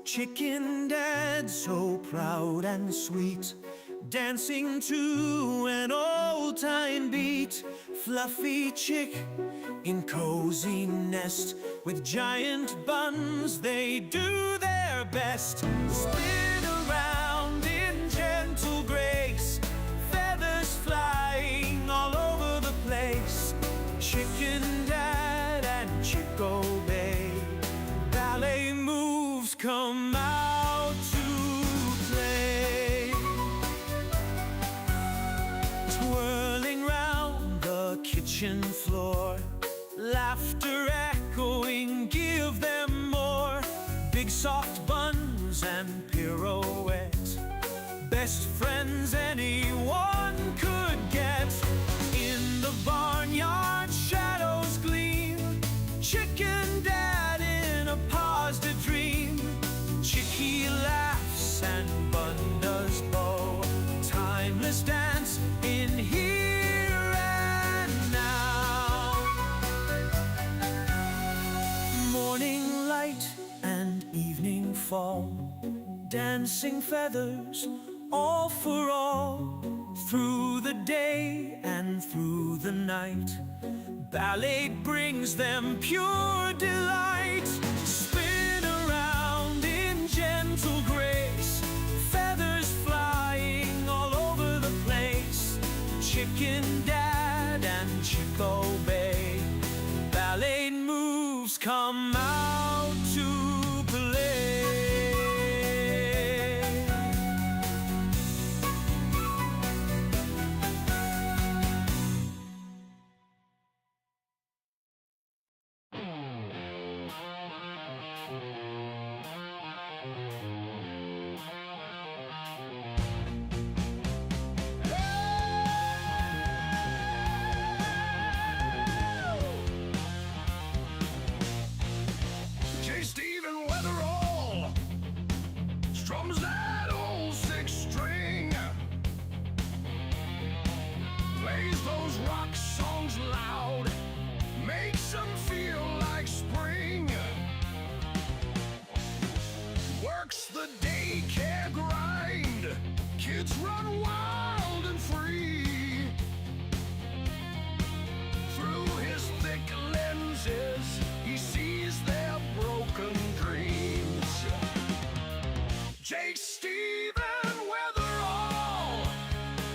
Chicken Dad, so proud and sweet, dancing to an old-time beat. Fluffy chick in cozy nest, with giant buns, they do their best. Spin around in gentle grace, feathers flying all over the place. Chicken Dad and Chick obey, ballet moves come out to play. Twirling round the kitchen floor, laughter echoing, give them more. Big soft buns and pirouette, best friends anyone could get. In the barnyard shadows gleam, Chicken Dad in a positive dream. Chicky laughs and Bun does bow, timeless dance in here and now. Morning light and evening fall, dancing feathers all for all. Through the day and through the night, ballet brings them pure delight. Spin around in gentle grace, feathers flying all over the place. Chicken Dad and Chick obey, ballet moves come out to play. The daycare grind, kids run wild and free. Through his thick lenses, he sees their broken dreams. Jake, Stephen, Weatherall,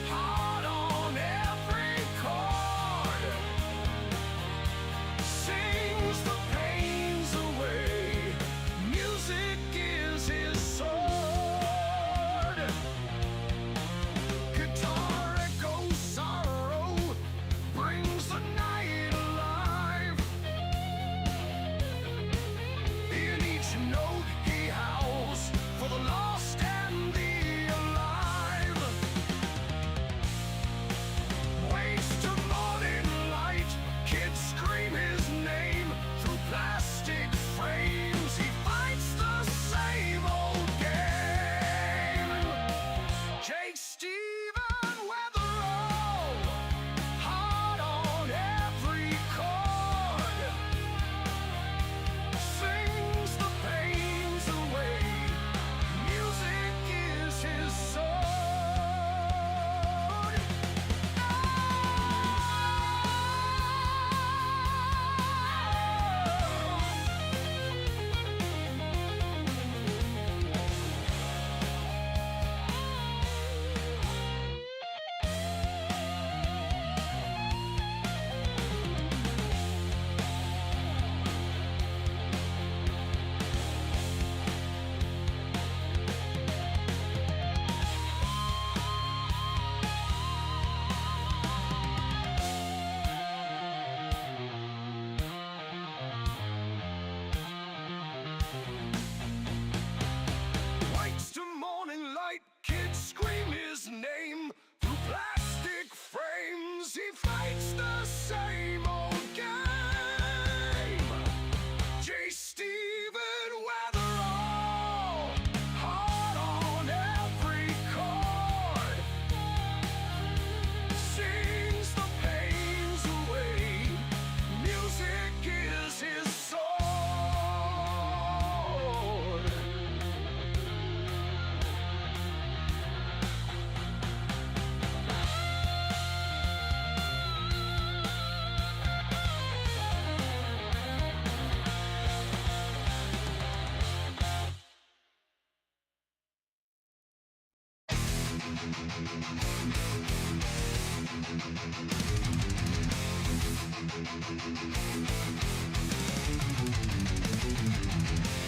hard on every chord, sings the pains away. Music is his soul.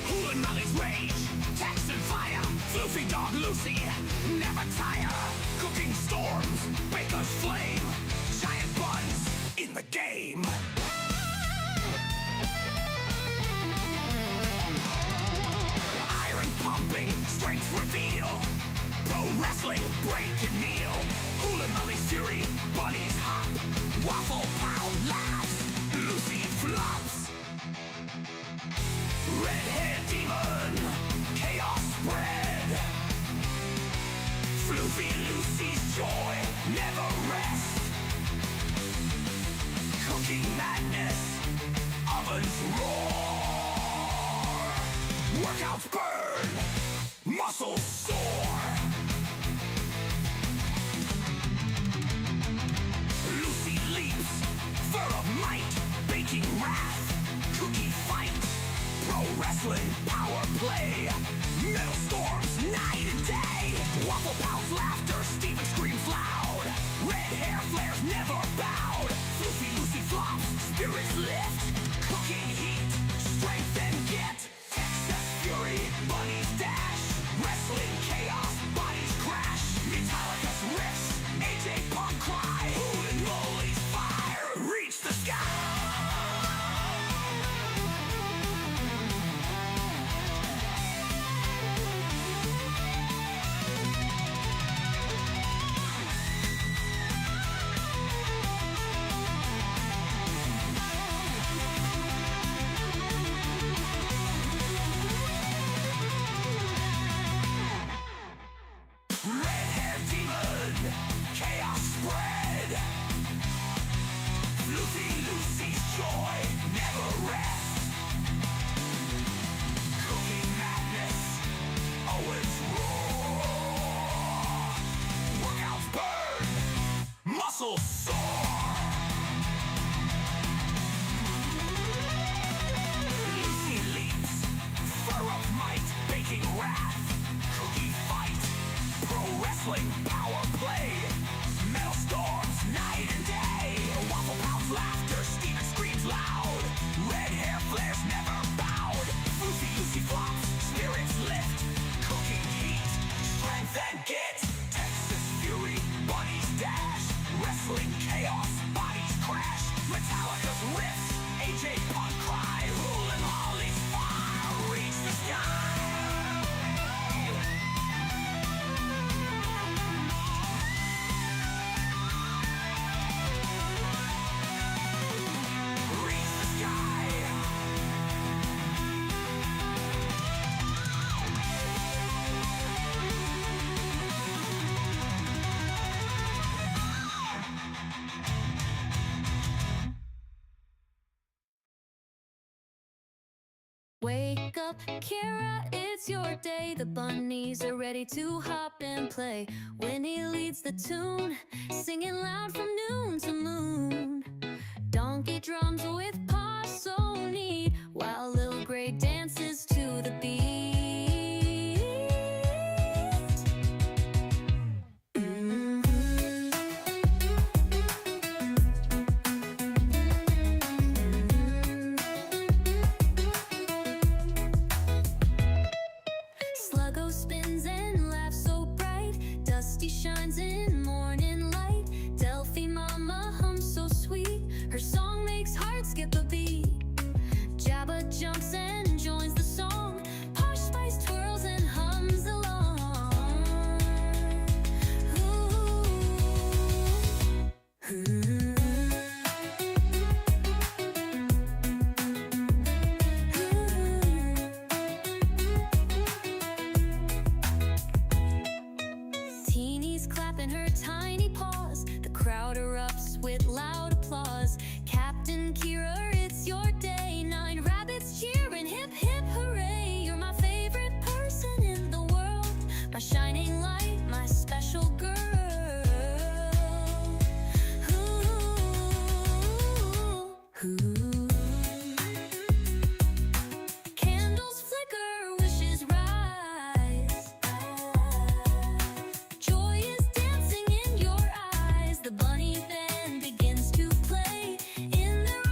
Hula Molly's rage, text and fire. Floofy dog Lucy, never tire. Cooking storms, baker's flame. Giant Bunz in the game. Iron pumping, strength reveal. Pro wrestling, break and kneel. Hula Molly's fury, bunnies hop. Waffle pound laughs, Lucy flops. Red hair demon, chaos spread. Floofy Lucy's joy never rests. Cooking madness, ovens roar. Workouts burn, muscles soar. Lucy leaps, fur of might, baking wrath. Cookie fight, pro wrestling, power play. Metal storms, night and day. Waffle pounds, laughter, Steven screams loud. Red hair flares, never bowed. Floofy Lucy flops, spirits lift. Cooking heat, strength and get. Excess fury, bunnies dash. Wrestling chaos, bodies crash. Metallica's riffs, AJ Punk cry. Hoolin' Molly's fire, reach the sky. Red hair demon, chaos spread. Floofy Lucy's joy never rests. Cooking madness, Owens roar. Workouts burn, muscles soar. Lucy leaps, fur of might, baking wrath. Cookie fight, pro wrestling, power play. Metal storms, night and day. Waffle pounds, laughter, Steven screams loud. Red hair flares, never bowed. Floofy Lucy flops, spirits lift. Cooking heat, strength and git. Texas fury, bunnies dash. Wrestling chaos, bodies crash. Metallica's riffs, AJ Punk cry. Hoolin' Molly's fire, reach the sky. Reach the sky. Wake up, Kira, it's your day. The bunnies are ready to hop and play. Gwynnie leads the tune, singing loud from noon to moon. Donkey drums with Posh so neat, while Little Gray dances to the beat. Sluggo spins and laughs so bright. Dusty shines in morning light. Delphine mama hums so sweet. Her song makes hearts skip a beat. Jabba jumps and joins the song. Posh Spice twirls and hums along. Ooh. Ooh. Teeny's clapping her tiny paws. The crowd erupts with loud applause. Captain Kira, it's your day. 9 rabbits cheering, hip hip hooray. You're my favorite person in the world. My shining light, my special girl. Ooh. Ooh. Candles flicker, wishes rise. Joy is dancing in your eyes. The bunny band begins to play in their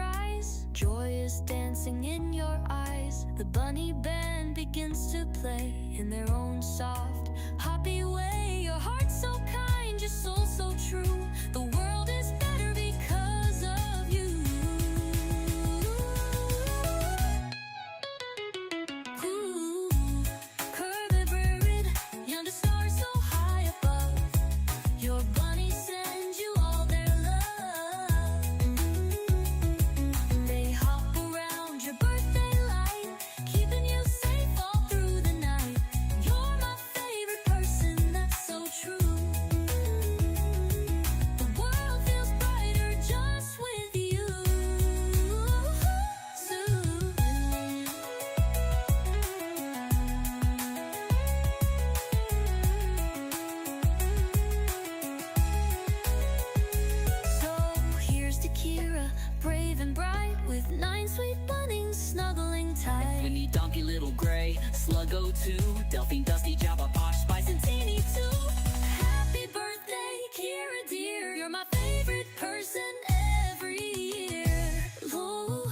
rise. Joy is dancing in your eyes. The bunny band begins to play in their own soft, happy way. Your heart's so kind, your soul so true. The world is better because of you. Ooh, curvy bird, yonder stars so high above. Your bunny sends you all their love. They hop around your birthday light, keeping you safe all through the night. You're my favorite person, that's so true. The world feels brighter just with you. So here's to Kira, brave and bright, with 9 sweet bunnings snuggling tight. Gwynnie, donkey, little gray, Sluggo too, Delphine, dusty, Jabba, Posh, spice, and teeny too. Happy birthday, Kira dear, you're my favorite person every year. Ooh,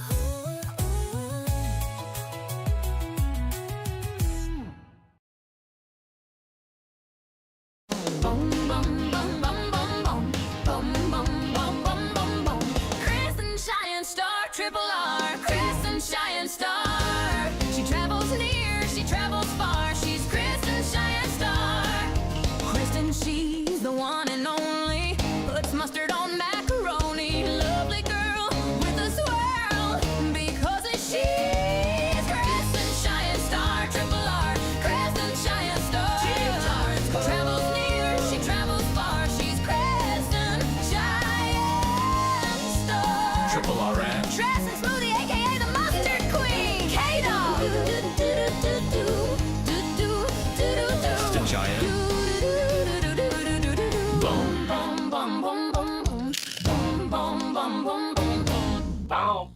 Bum bum bum bum bum bum bum bum bum bum bum bum. Crescent Giant Star, Triple R, Crescent Giant Star. She travels near, she travels far. She's Crescent Giant Star. Kristen, she's the one and only. Puts mustard on macaroni. Lovely girl with a swirl, because she's Crescent Giant Star, Triple R, Crescent Giant Star. Travels near, she travels far. She's Crescent Giant Star. Triple RM. Dress and smoothie, aka the mustard queen. K-Dog. Kristen Giant. Boom, bum, bum, bum, bum, bum. Bum, bum, bum, bum, bum, bum. Bow.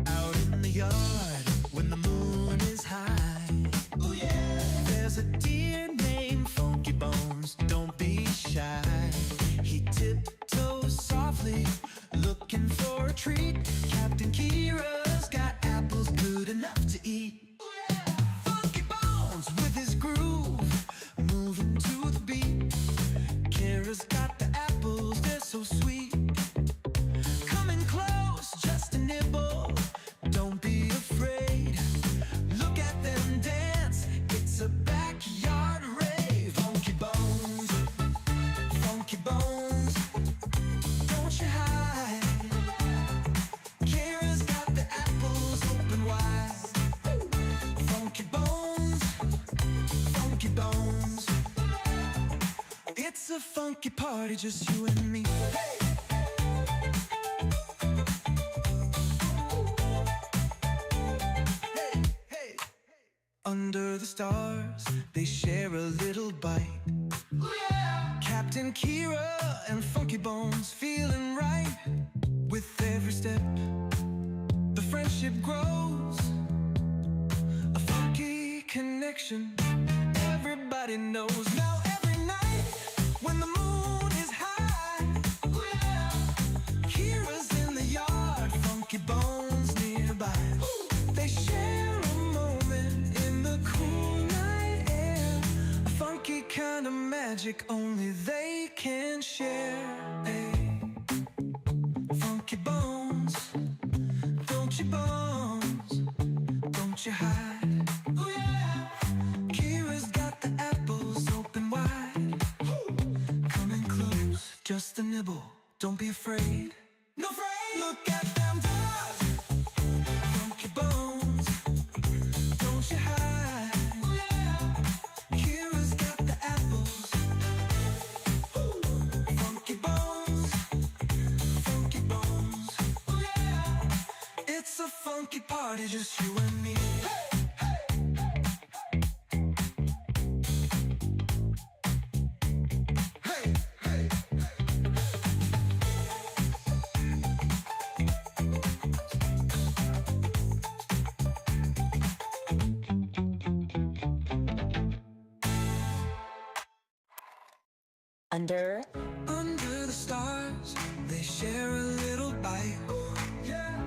Out in the yard when the moon is high. Oh yeah. There's a deer named Funky Bones. Don't be shy. He tiptoes softly, looking for a treat. Captain Kira's got apples good enough to eat. Oh yeah. Funky Bones with his groove, moving to the beat. Kira's got the apples, they're so sweet. Coming close, just a nibble. Don't be afraid. Look at them dance. It's a backyard rave. Funky Bones, Funky Bones. Don't you hide. Kira's got the apples open wide. Funky Bones, Funky Bones. It's a funky party, just you and me. Hey, hey. Under the stars, they share a little bite. Captain Kira and Funky Bones feeling right. With every step, the friendship grows. A funky connection, everybody knows. Now every night, when the moon is high, Kira's in the yard, Funky Bones nearby. They share a moment in the cool night air. A funky kind of magic only they can share. Hey. Funky Bones, don't you bones, don't you hide. Oh yeah. Kira's got the apples open wide. Coming close, just a nibble, don't be afraid. No afraid. Look at them dogs. Funky Bones, don't you hide. Oh yeah. Kira's got the apples. Funky Bones, Funky Bones. Oh yeah. It's a funky party, just you and me. Hey, hey, hey. Under the stars, they share a little bite. Yeah.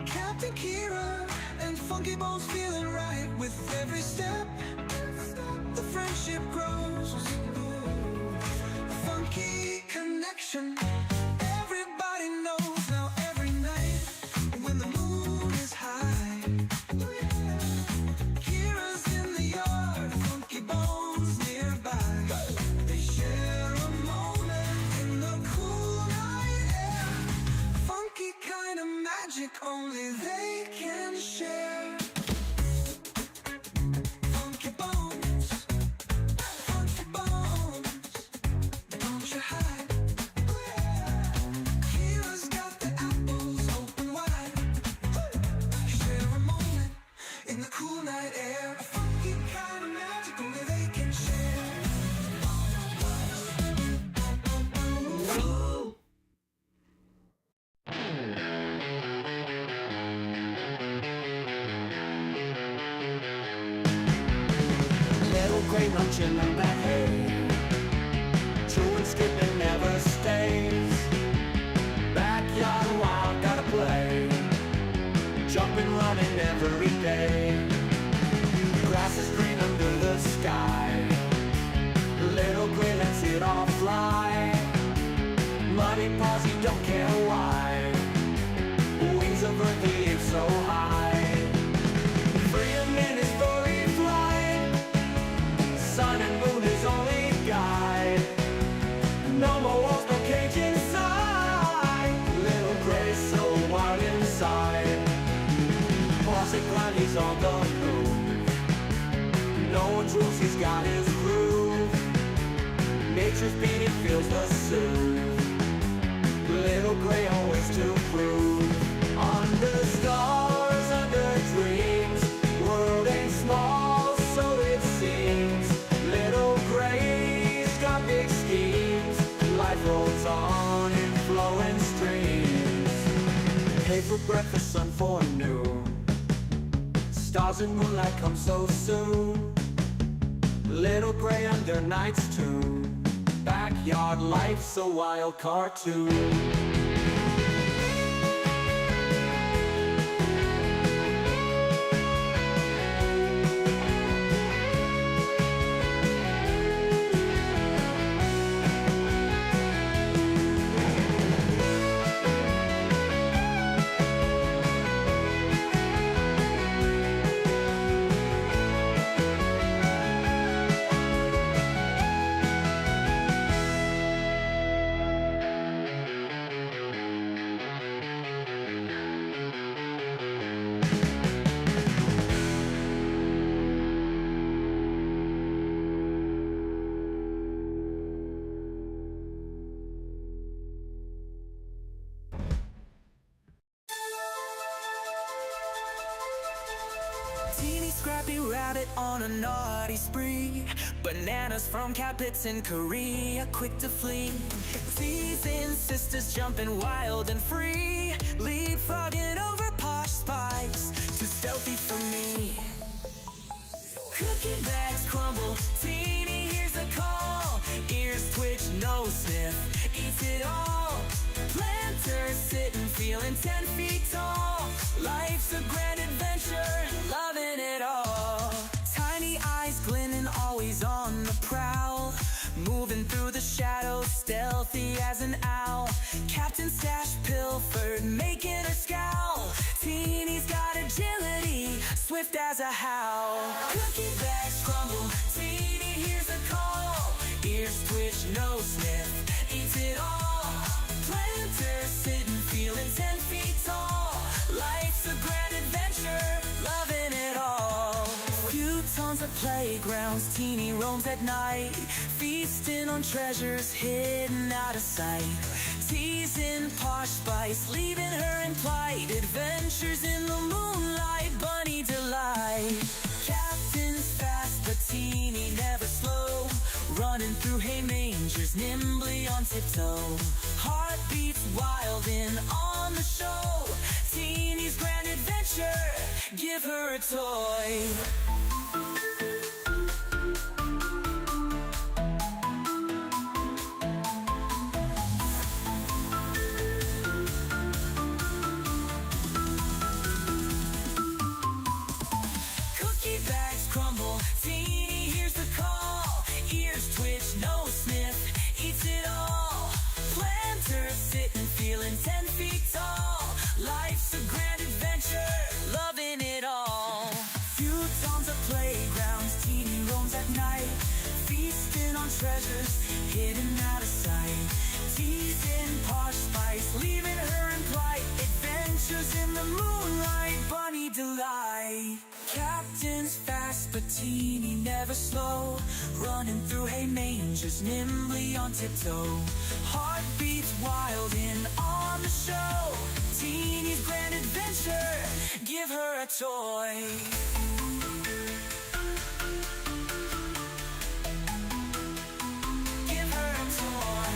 Captain Kira and Funky Bones feeling right with every step. The friendship grows. Funky connection. Everybody knows now every night when the moon is high. Kira's in the yard, Funky Bones nearby. They share a moment in the cool night air. Funky kind of magic only they can share. Funky Bones, Funky Bones, don't you hide. Kira's got the apples open wide. Share a moment in the cool night air. Funky kind of magic only they can share. Little gray munching on the hay, chewing, skipping, never stays. Backyard wild, gotta play, jumping, running every day. Grass is green under the sky, little gray lets it all fly. Muddy paws, you don't care why, wings of earth, he is so high. Freedom in his furry flight, sun and moon his only guide. No more walls, no cage inside, little gray so wild inside. Boss and grind, he's on the move, no one's rules, he's got his groove. Nature's beat, he feels the soothe, little gray always to prove. Under stars, under dreams, world ain't small, so it seems. Little gray's got big schemes, life rolls on in flowing streams. Hay for breakfast, sun for noon, stars and moonlight come so soon. Little gray under night's tune, backyard life's a wild cartoon. Teeny scrappy rabbit on a naughty spree. Bananas from Capits in Korea, quick to flee. Seasoned sisters jumping wild and free, leapfrogging over Posh spice, too stealthy for me. Cookie bags crumble, Teeny hears a call. Ears twitch, nose sniff, eats it all. Planters sitting, feeling 10 feet tall. Life's a grand adventure, loving it all. Tiny eyes glinting, always on the prowl. Moving through the shadows, stealthy as an owl. Captain Stash pilfered, making her scowl. Teeny's got agility, swift as a howl. Cookie bags crumble, Teeny hears a call. Ears twitch, nose sniff, eats it all. Planters sitting, feeling 10 feet tall. Life's a grand adventure, loving it all. Few tons of playgrounds, Teeny roams at night, feasting on treasures hidden out of sight. Teasing Posh spice, leaving her in plight. Adventures in the moonlight, bunny delight. Captain's fast, but Teeny never slow. Running through hay mangers, nimbly on tiptoe. Heartbeats wild in on the show. Teeny's grand adventure, give her a toy. feasting on treasures hidden out of sight. Teasing Posh spice, leaving her in plight. Adventures in the moonlight, bunny delight. Captain's fast, but teeny never slow. Running through hay mangers, nimbly on tiptoe. Heartbeats wild in on the show. Teeny's grand adventure, give her a toy. Give her a toy.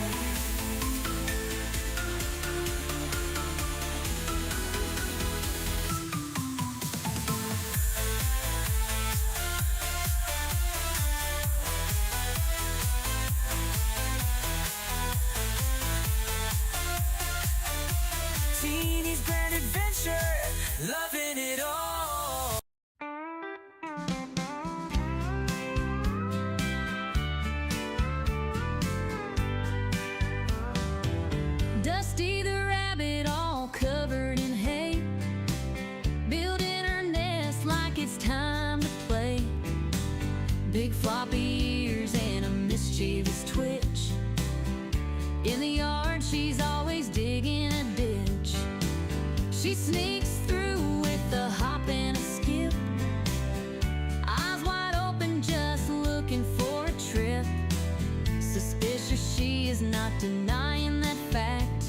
Teeny's grand adventure, loving it all. Dusty the rabbit, all covered in hay, building her nest like it's time to play. Big floppy ears and a mischievous twitch. In the yard, she's always digging a ditch. She sneaks through with a hop and a skip, eyes wide open, just looking for a trip. Suspicious, she is not denying that fact.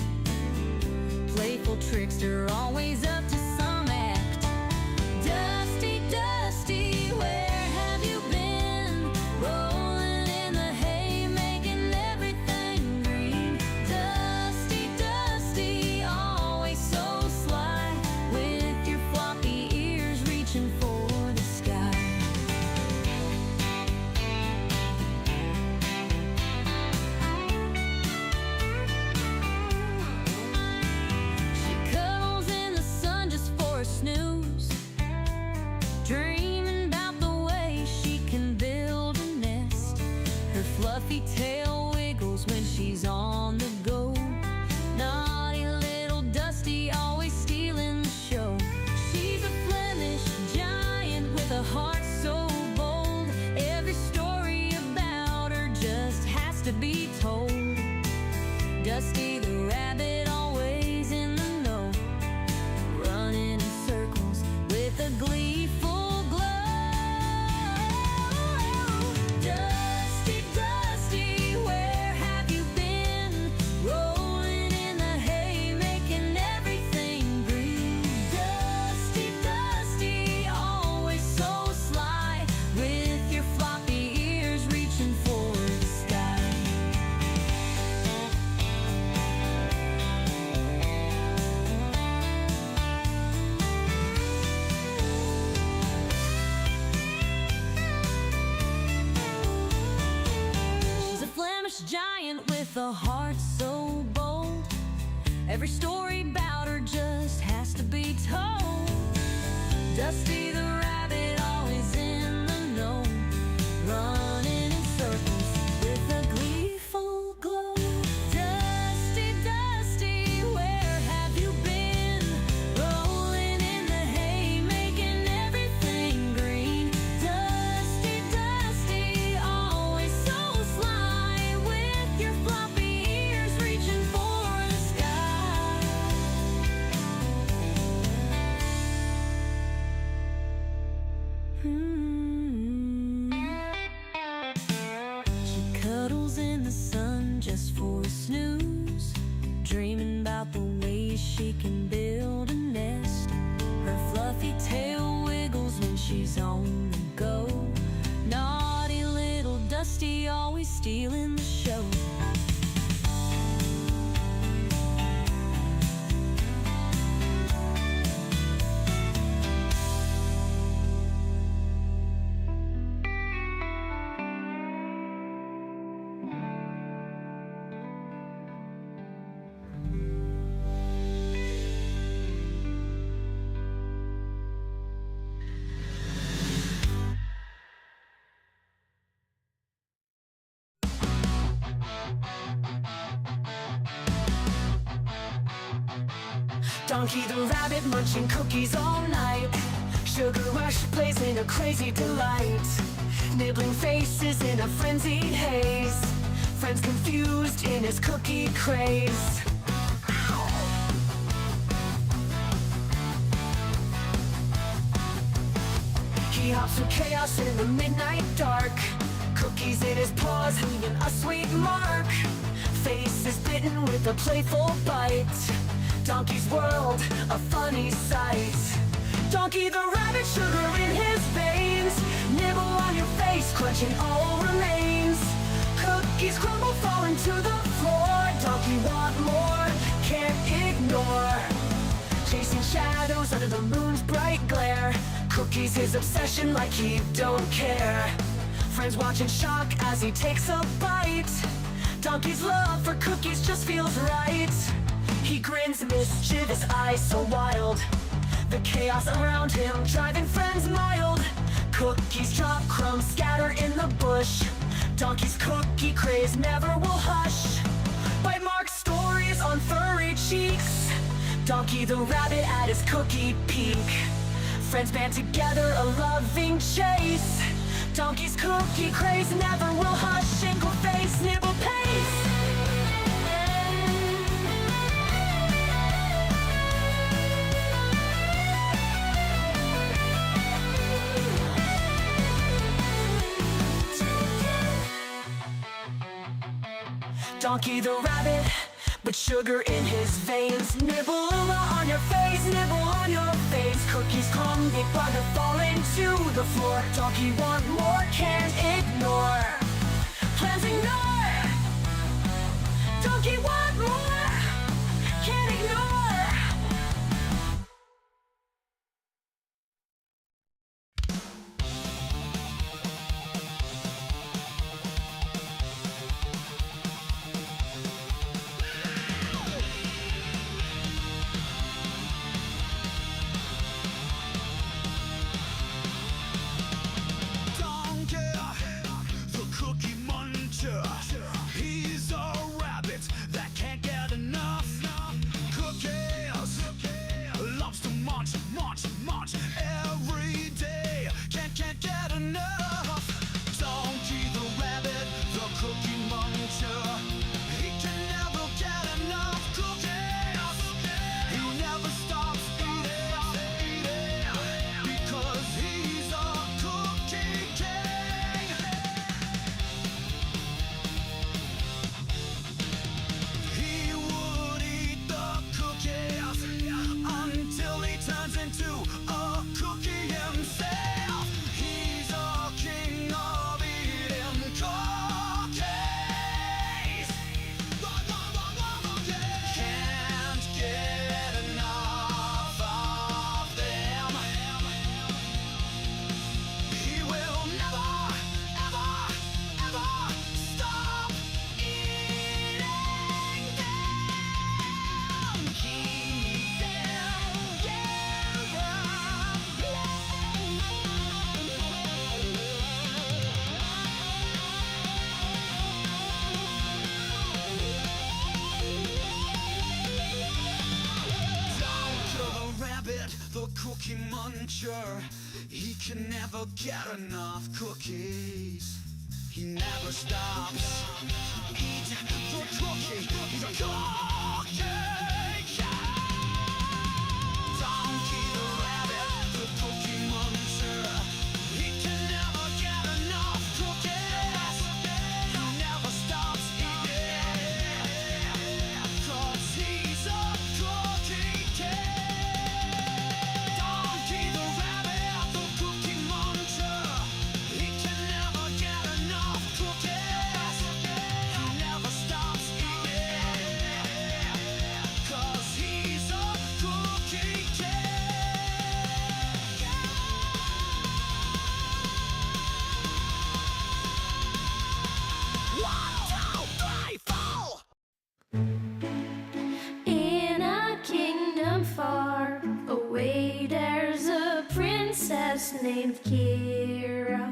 Playful trickster, always up to some act. Dusty, Dusty, where have you been? Rolling in the hay, making everything green. Dusty, Dusty, always so sly, with your floppy ears reaching for the sky. She cuddles in the sun just for a snooze, dreaming about the way she can build a nest. Her fluffy tail wiggles when she's on the go. Naughty little Dusty, always stealing the show. She's a Flemish giant with a heart so bold. Every story about her just has to be told. Dusty the rabbit, always in the know, running in circles with a gleeful glow. Dusty, Dusty, where have you been? Rolling in the hay, making everything green. Dusty, Dusty, always so sly, with your floppy ears reaching for the sky. She's a Flemish giant with a heart so bold. Every story about her just has to be told. Dusty the rabbit, always in the know, running in circles with a gleeful glow. Dusty, Dusty, where have you been? Rolling in the hay, making everything green. Dusty, Dusty, always so sly, with your floppy ears reaching for the sky. She cuddles in the sun just for a snooze, dreaming about the way she can build a nest. Her fluffy tail wiggles when she's on the go. Naughty little Dusty, always stealing the show. Donkey the rabbit munching cookies all night. Sugar rush blazing a crazy delight. nibbling faces in a frenzied haze. Friends confused in his cookie craze. He hops through chaos in the midnight dark. Cookies in his paws, leaving a sweet mark. Face is bitten with a playful bite. Donkey's world, a funny sight. Donkey the rabbit, sugar in his veins. Nibble on your face, crunching all remains. Cookies crumble, falling to the floor. Donkey want more, can't ignore. Chasing shadows under the moon's bright glare. Cookies his obsession like he don't care. Friends watch in shock as he takes a bite. Donkey's love for cookies just feels right. He grins, mischievous eyes so wild. The chaos around him driving friends mild. Cookies drop, crumbs scatter in the bush. Donkey's cookie craze never will hush. Bite mark stories on furry cheeks. Donkey the rabbit at his cookie peak. Friends band together, a loving chase. Donkey's cookie craze never will hush. Shingle face, nibble pace. Donkey the rabbit, but sugar in his veins. Nibble on your face, nibble on your face. Cookies come, big bugger falling to the floor. Donkey want more, can't ignore. Plans ignore. Donkey want more, can't ignore. He's a rabbit that can't get enough. Cookies loves to munch, munch, munch every day. Can't get enough. Donkey the rabbit, the cookie muncher. He can never get enough cookies. He never stops eating because he's a cookie king. He would eat the cookies until he turns into a cookie himself. He's a king of eating cookies. Can't get enough of them. He will never, ever, ever stop eating them. Keep them Down to the rabbit, the cookie muncher. He can never get enough cookies. He never stops. Eat the cookie. He's a cookie king. Donkey the rabbit, the cookie muncher. He can never get enough cookies. He never stops eating 'cause he's a cookie king. Donkey the rabbit, the cookie muncher. He can never get enough cookies. He never stops eating 'cause he's a cookie king. One, two, three, four. In a kingdom far away, there's a princess named Kira,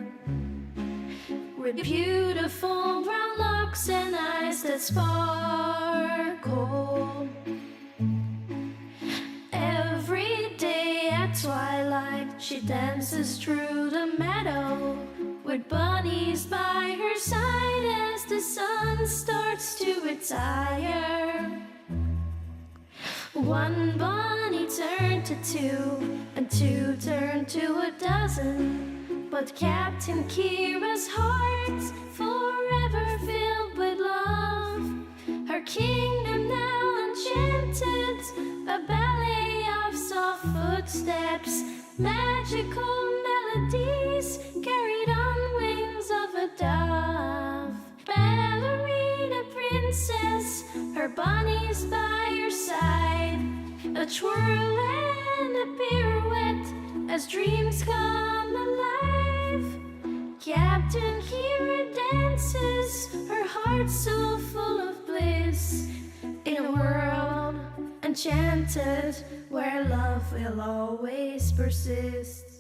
with beautiful brown locks and eyes that sparkle. Every day at twilight, she dances through the meadow with bunny sun starts to retire. One bunny turned to two, and two turned to a dozen. But Captain Kira's heart's forever filled with love. Her kingdom now enchanted, a ballet of soft footsteps, magical melodies carried on wings of a dove. Ballerina princess, her bunny's by her side, a twirl and a pirouette as dreams come alive. Captain Kira dances, her heart so full of bliss, in a world enchanted where love will always persist.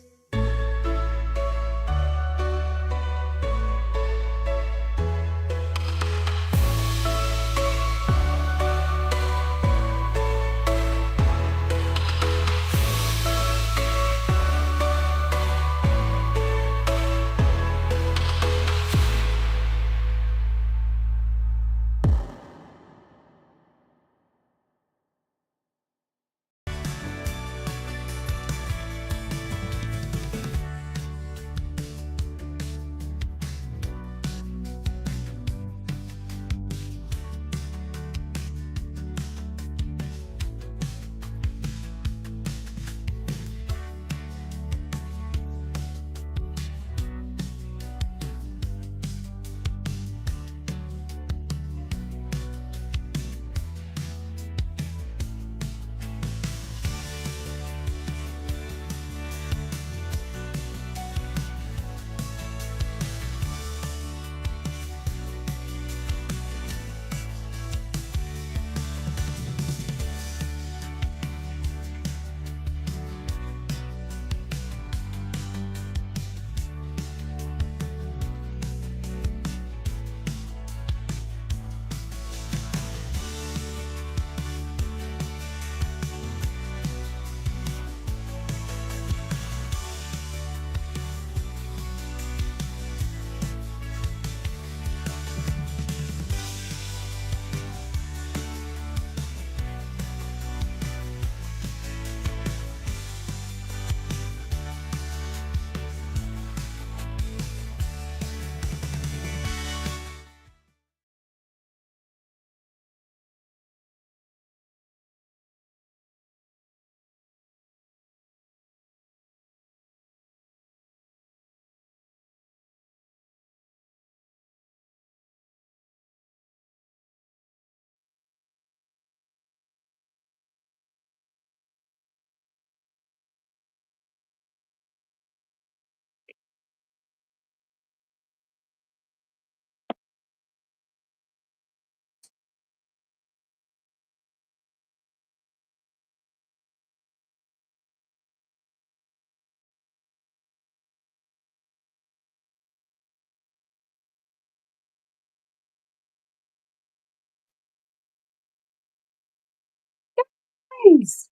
Nice.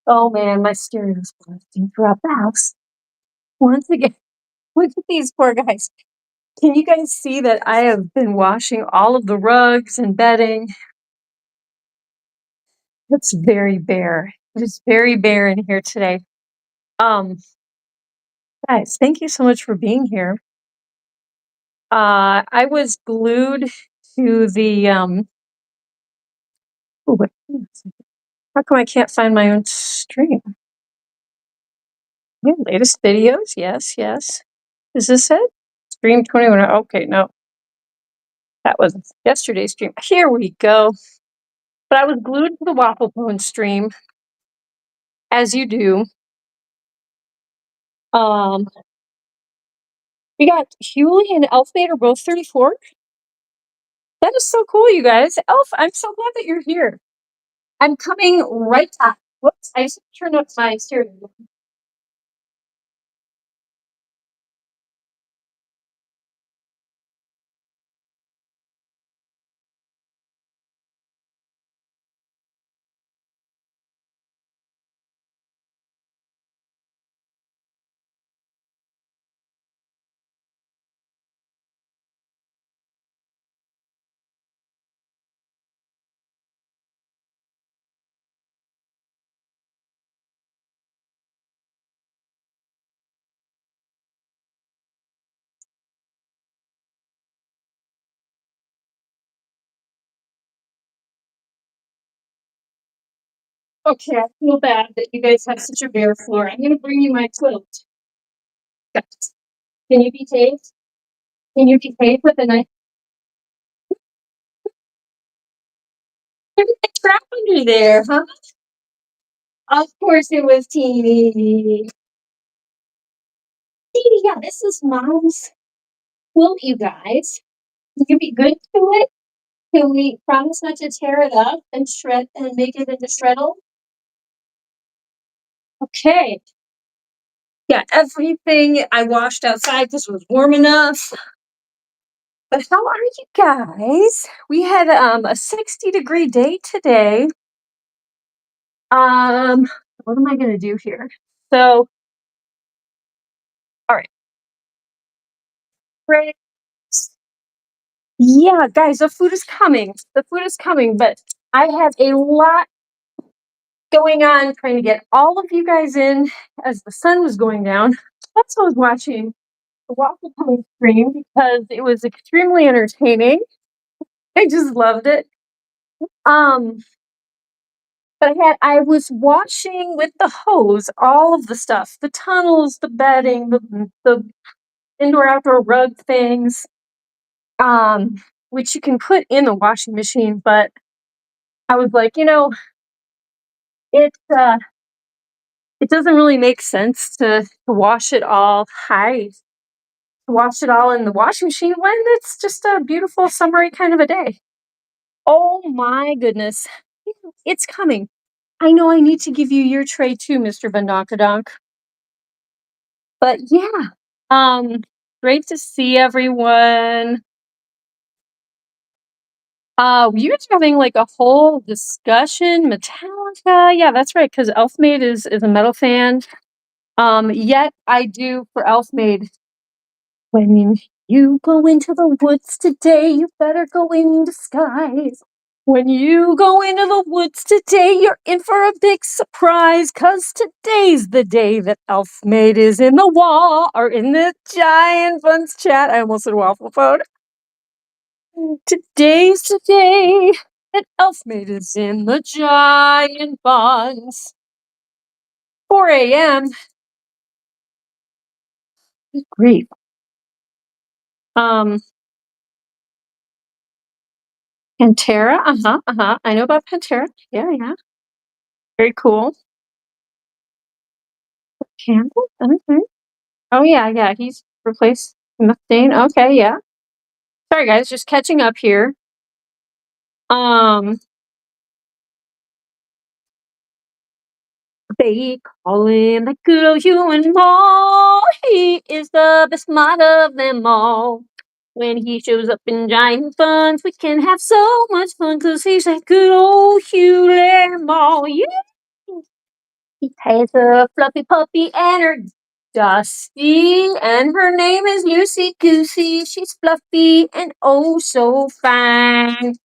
Oh man, my stereo's blasting throughout the house. Once again, look at these poor guys. Can you guys see that I have been washing all of the rugs and bedding? It's very bare. It is very bare in here today. Um, guys, thank you so much for being here. I was glued to the oh, wait, how come I can't find my own stream? Yeah, latest videos, yes, yes. Is this it? Stream 21. Okay, no. That was yesterday's stream. Here we go. But I was glued to the waffle cone stream, as you do. Um, we got Hewley and Elfmate are both 34. That is so cool, you guys. Elf, I'm so glad that you're here. I'm coming right back. Whoops, I just turned up my stereo. Okay, I feel bad that you guys have such a bare floor. I'm gonna bring you my quilt. Guys, can you behave? Can you behave with a nice everything crap under there, huh? Of course it was Teeny. Teeny, yeah, this is Mom's quilt, you guys. Can you be good to it? Can we promise not to tear it up and shred and make it into shreddle? Okay. Yeah, everything I washed outside because it was warm enough. But how are you guys? We had a 60-degree day today. Um, what am I gonna do here? So, all right, great. Yeah, guys, the food is coming. The food is coming, but I have a lot going on trying to get all of you guys in as the sun was going down. Plus, I was watching the Waffle Pony stream because it was extremely entertaining. I just loved it. Um, but I was washing with the hose all of the stuff, the tunnels, the bedding, the indoor outdoor rug things, which you can put in the washing machine. But I was like, it it doesn't really make sense to wash it all wash it all in the washing machine when it's just a beautiful summery kind of a day. Oh my goodness. It's coming. I know I need to give you your tray too, Mr. Bandonkadonk. But yeah, great to see everyone. We were having like a whole discussion. Metallica, yeah, that's right, because Elfmaid is a metal fan. Yet I do for Elfmaid. When you go into the woods today, you better go in disguise. When you go into the woods today, you're in for a big surprise, 'cause today's the day that Elfmaid is in the wall, or in the giant Bunz chat. I almost said waffle phone. Today's the day that Elfmaid is in the giant Bunz. 4 a.m. Good grief. Pantera, I know about Pantera. Yeah, yeah. Very cool. Campbell? Okay. Oh yeah, yeah. He's replaced Mustaine. Okay, yeah. Sorry guys, just catching up here. Um they call him the good old human ball. He is the best mod of them all. When he shows up in giant funds, we can have so much fun, 'cause he's that good old human ball. Yeah. He has a fluffy puppy and her Dusty, and her name is Lucy Goosey. She's fluffy and oh so fine.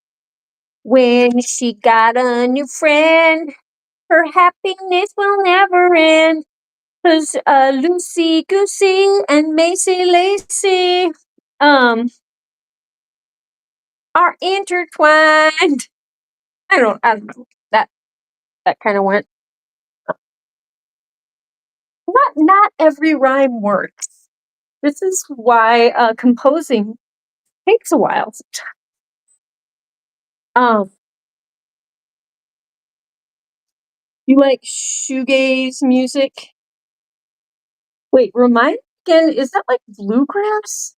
When she got a new friend, her happiness will never end. 'Cause Lucy Goosey and Macy Lacey are intertwined. I don't know. That kind of went. Not every rhyme works. This is why composing takes a while. Um, you like shoegaze music? Wait, remind me again, is that like bluegrass?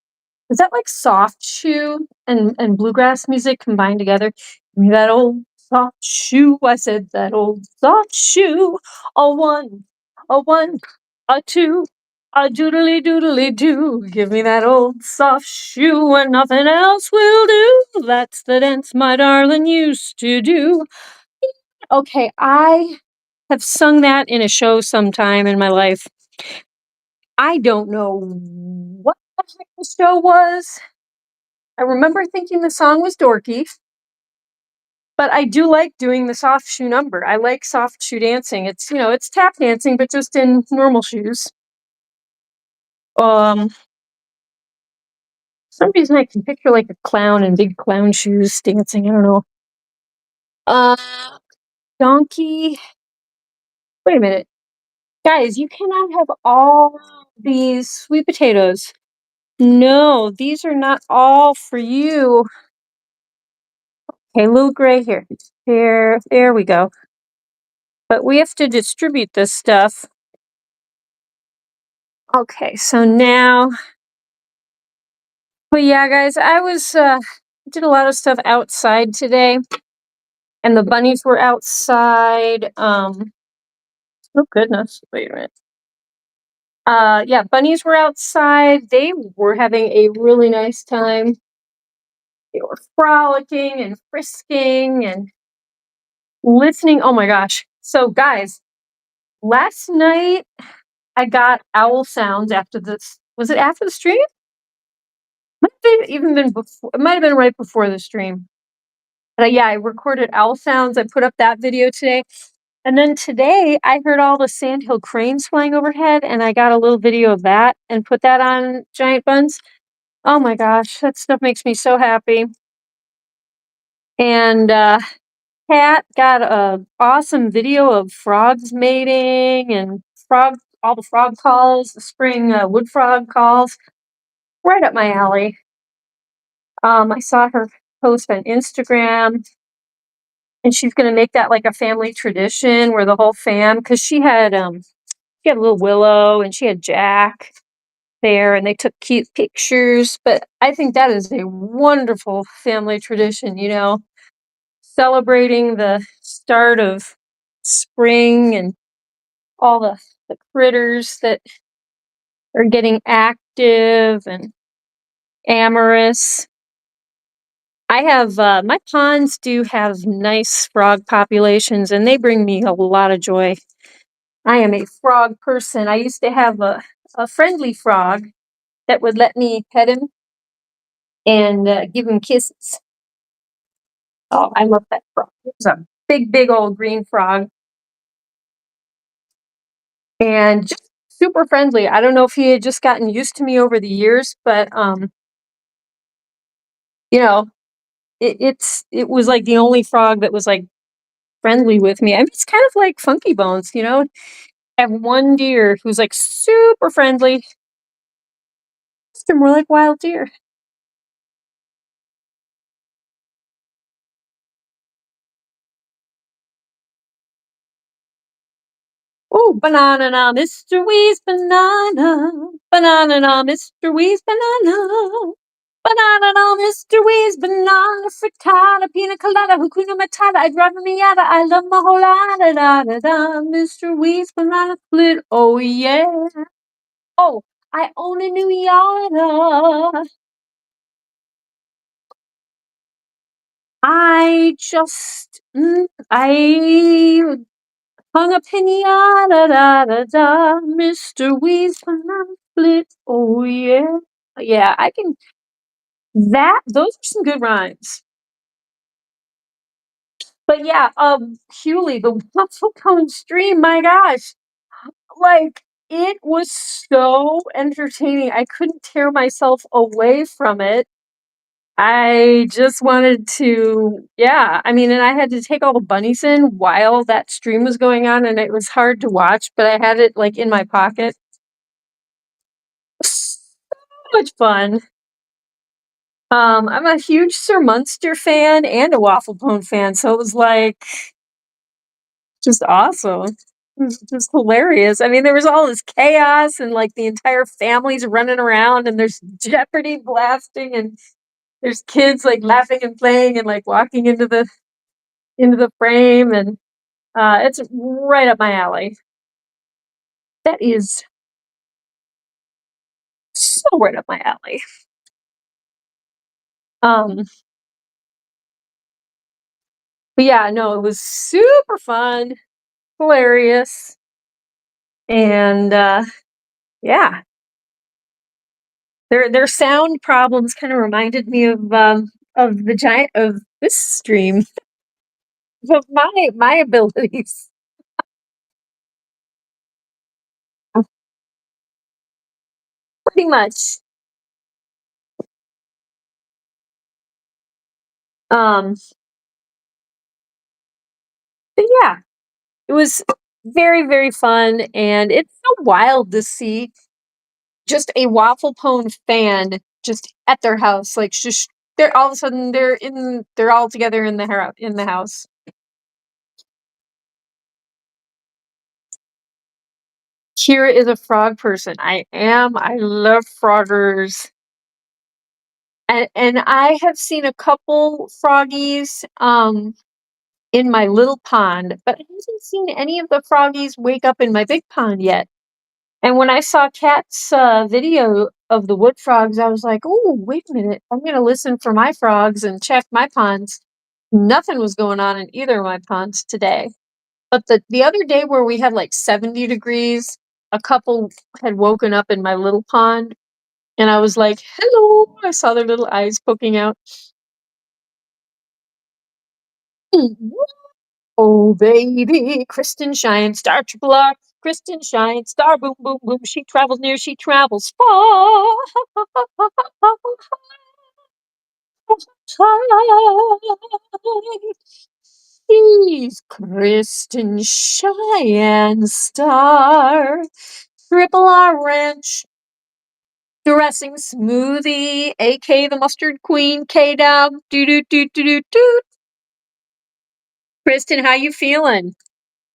Is that like soft shoe and bluegrass music combined together? Give me that old soft shoe. I said that old soft shoe. A one, a two, a doodly doodly doo. Give me that old soft shoe and nothing else will do. That's the dance my darling used to do. Okay, I have sung that in a show sometime in my life. I don't know what the heck the show was. I remember thinking the song was dorky, but I do like doing the soft shoe number. I like soft shoe dancing. It's tap dancing, but just in normal shoes. For some reason I can picture like a clown in big clown shoes dancing. I don't know. Uh, Donkey. Wait a minute. Guys, you cannot have all these sweet potatoes. No, these are not all for you. Okay, little gray here. There we go. But we have to distribute this stuff. Okay, so now, but yeah, guys, I did a lot of stuff outside today, and the bunnies were outside. Oh goodness, wait a minute. Yeah, bunnies were outside. They were having a really nice time. They were frolicking and frisking and listening. Oh my gosh. So, guys, last night I got owl sounds after this. Was it after the stream? Might have even been before. It might have been right before the stream. But yeah, I recorded owl sounds. I put up that video today. And then today I heard all the sandhill cranes flying overhead, and I got a little video of that and put that on Giant Bunz. Oh my gosh, that stuff makes me so happy. And Kat got a awesome video of frogs mating and all the frog calls, the spring wood frog calls, right up my alley. I saw her post on Instagram, and she's gonna make that like a family tradition where the whole fam, because she had little Willow and she had Jack there, and they took cute pictures. But I think that is a wonderful family tradition, celebrating the start of spring and all the critters that are getting active and amorous. I have my ponds do have nice frog populations, and they bring me a lot of joy. I am a frog person. I used to have a friendly frog that would let me pet him and give him kisses. Oh, I love that frog. It was a big old green frog. And just super friendly. I don't know if he had just gotten used to me over the years, but you know, it was like the only frog that was like friendly with me. I mean, it's kind of like Funky Bones, I have one deer who's like super friendly. They're more like wild deer. Oh, banana na Mr. Wee's banana. Banana na Mr. Wee's banana. Banana na Mr. Wee's banana frittata, pina colada, Hakuna Matata. I'd rather Miata. I love my whole lot. Da da da. Mr. Wee's banana split. Oh yeah. Oh, I own a new Yada. I hung a pinata, da da da. Mr. Wee's banana split. Oh yeah. Yeah, I can. Those are some good rhymes. But yeah, Hewley, the waffle cone stream, my gosh, like it was so entertaining. I couldn't tear myself away from it. I just wanted to, yeah. I mean, and I had to take all the bunnies in while that stream was going on, and it was hard to watch, but I had it like in my pocket. So much fun. I'm a huge Sir Munster fan and a waffle cone fan, so it was like just awesome. It was just hilarious. I mean, there was all this chaos and like the entire family's running around and there's Jeopardy blasting and there's kids like laughing and playing and like walking into the frame, and it's right up my alley. That is so right up my alley. Um but yeah, no, it was super fun, hilarious, and yeah. Their sound problems kind of reminded me of the giant of this stream of my abilities. Pretty much. Um but yeah, it was very, very fun, and it's so wild to see just a waffle cone fan just at their house, like, just they're all of a sudden, they're all together in the house. Kira is a frog person. I am. I love froggers. And I have seen a couple froggies, in my little pond, but I haven't seen any of the froggies wake up in my big pond yet. And when I saw Kat's video of the wood frogs, I was like, "Oh, wait a minute! I'm gonna listen for my frogs and check my ponds." Nothing was going on in either of my ponds today. But the other day where we had like 70 degrees, a couple had woken up in my little pond, and I was like, "Hello!" I saw their little eyes poking out. Oh, baby, Kristen shine, star triple R. Kristen shine, star boom, boom, boom. She travels near, she travels far. She's Kristen Cheyenne Star. Triple R Ranch. Dressing smoothie, aka the mustard queen, K Dub. Doo doo doo doo doo doo. Kristen, how you feeling?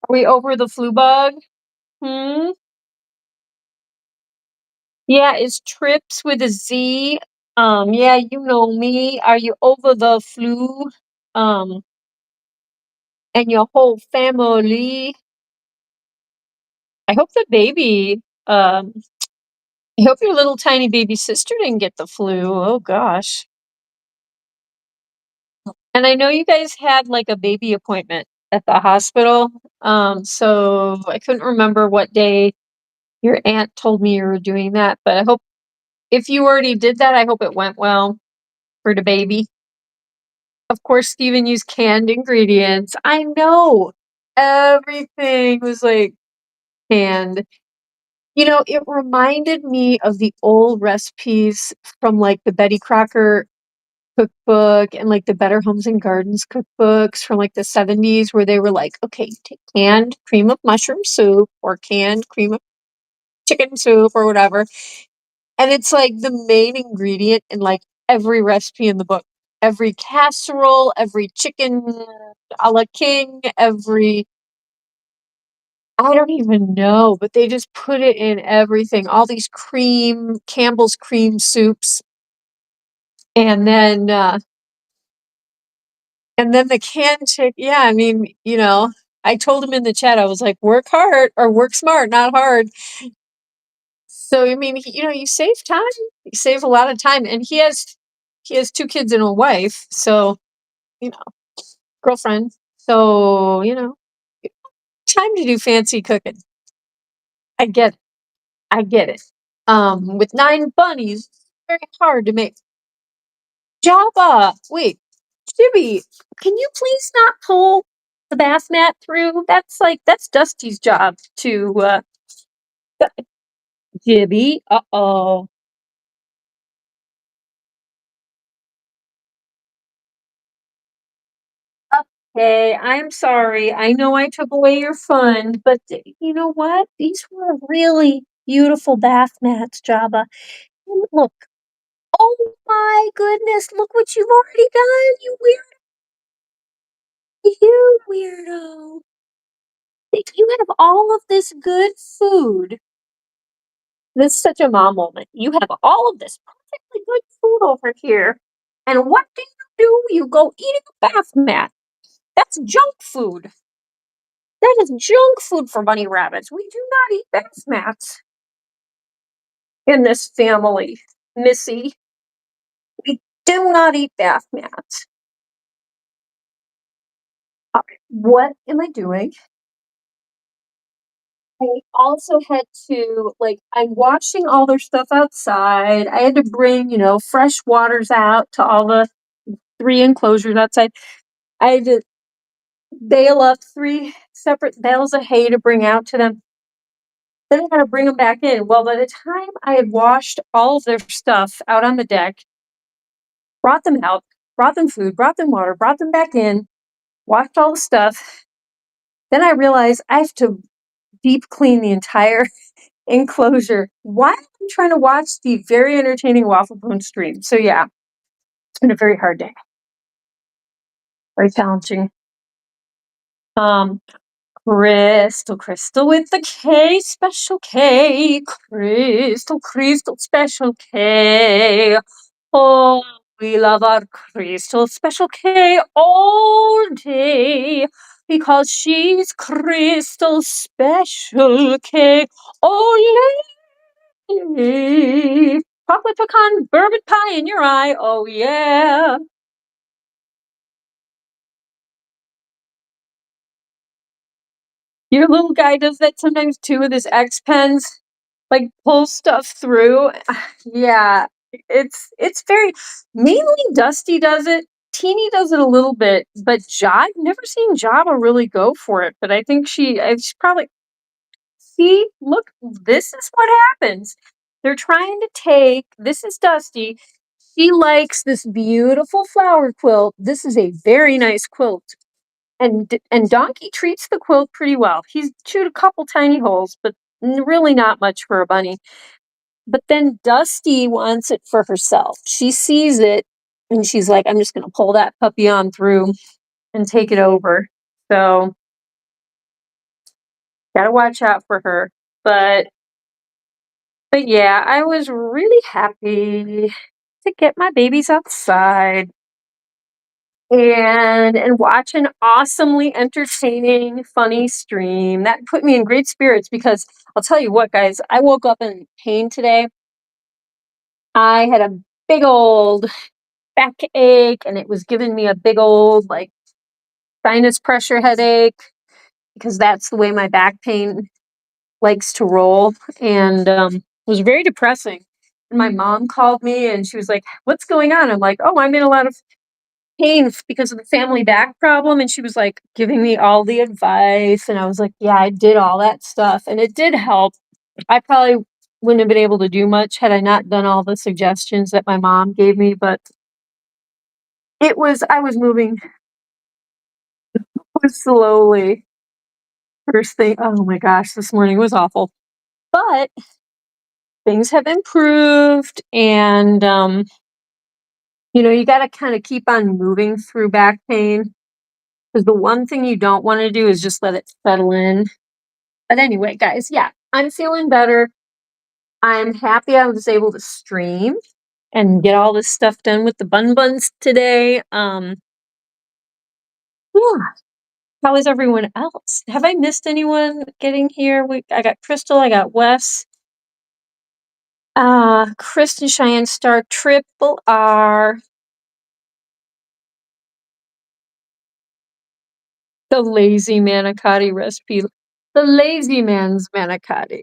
Are we over the flu bug? Hmm? Yeah, it's Trips with a Z. Yeah, you know me. Are you over the flu? Um, and your whole family. I hope the baby, I hope your little tiny baby sister didn't get the flu. Oh gosh. And I know you guys had like a baby appointment at the hospital. So I couldn't remember what day your aunt told me you were doing that, but I hope if you already did that, I hope it went well for the baby. Of course, Steven used canned ingredients. I know. Everything was like canned. You know, it reminded me of the old recipes from like the Betty Crocker cookbook and like the Better Homes and Gardens cookbooks from like the 70s where they were like, okay, take canned cream of mushroom soup or canned cream of chicken soup or whatever. And it's like the main ingredient in like every recipe in the book. Every casserole, every chicken a la king, every I don't even know, but they just put it in everything. All these Campbell's cream soups, and then the canned chick. Yeah, I mean, I told him in the chat, I was like, work hard or work smart, not hard. So I mean, you save time. You save a lot of time, and he has two kids and a wife, so you know, girlfriend. So time to do fancy cooking. I get it. I get it. With 9 bunnies, it's very hard to make. Jabba, wait, Jibby, can you please not pull the bath mat through? That's Dusty's job to. Jibby, uh-oh. Okay, I'm sorry. I know I took away your fun, but you know what? These were really beautiful bath mats, Jabba. And look, oh my goodness, look what you've already done, you weirdo. Like, you have all of this good food. This is such a mom moment. You have all of this perfectly good food over here. And what do? You go eating a bath mat. That's junk food. That is junk food for bunny rabbits. We do not eat bath mats in this family, Missy. We do not eat bath mats. All right, what am I doing? I also had to, like, I'm washing all their stuff outside. I had to bring, fresh waters out to all the 3 enclosures outside. I had to bale up 3 separate bales of hay to bring out to them. Then I had to bring them back in. Well, by the time I had washed all of their stuff out on the deck, brought them out, brought them food, brought them water, brought them back in, washed all the stuff, then I realized I have to deep clean the entire enclosure while I'm trying to watch the very entertaining waffle bone stream. So yeah, it's been a very hard day. Very challenging. Um, Crystal with the K, special K. Crystal, special K. Oh, we love our Crystal special K all day because she's Crystal special K. Oh, yay! Chocolate pecan bourbon pie in your eye. Oh, yeah. Your little guy does that sometimes too with his X pens, like pulls stuff through. Yeah, it's very mainly Dusty does it. Teeny does it a little bit, but I've never seen Jabba really go for it. But I think she's probably see. Look, this is what happens. They're trying to take. This is Dusty. She likes this beautiful flower quilt. This is a very nice quilt. And Donkey treats the quilt pretty well. He's chewed a couple tiny holes, but really not much for a bunny. But then Dusty wants it for herself. She sees it and she's like, I'm just going to pull that puppy on through and take it over. So, gotta watch out for her. But yeah, I was really happy to get my babies outside and watch an awesomely entertaining, funny stream. That put me in great spirits because I'll tell you what, guys, I woke up in pain today. I had a big old backache and it was giving me a big old like sinus pressure headache because that's the way my back pain likes to roll. And it was very depressing. And my mom called me and she was like, "What's going on?" I'm like, "Oh, I'm in a lot of pain because of the family back problem." And she was like giving me all the advice. And I was like, yeah, I did all that stuff. And it did help. I probably wouldn't have been able to do much had I not done all the suggestions that my mom gave me. But I was moving slowly. First thing, oh my gosh, this morning was awful. But things have improved. And, you got to kind of keep on moving through back pain. Because the one thing you don't want to do is just let it settle in. But anyway, guys, yeah, I'm feeling better. I'm happy I was able to stream and get all this stuff done with the Bunz today. Yeah. How is everyone else? Have I missed anyone getting here? I got Crystal, I got Wes, Kristen, Cheyenne Star, Triple R, the lazy manicotti recipe, the lazy man's manicotti.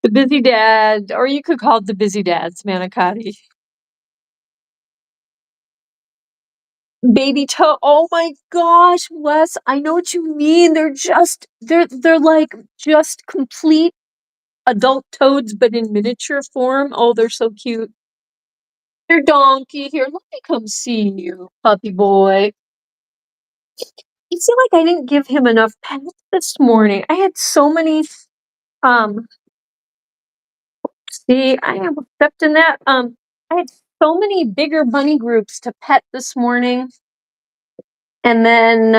The busy dad, or you could call it the busy dad's manicotti. Baby toe. Oh my gosh, Wes, I know what you mean. They're like just complete adult toads, but in miniature form. Oh, they're so cute. They're donkey. Here, let me come see you, puppy boy. You feel like I didn't give him enough pets this morning. I had so many um see, I am stepped in that. I had so many bigger bunny groups to pet this morning. And then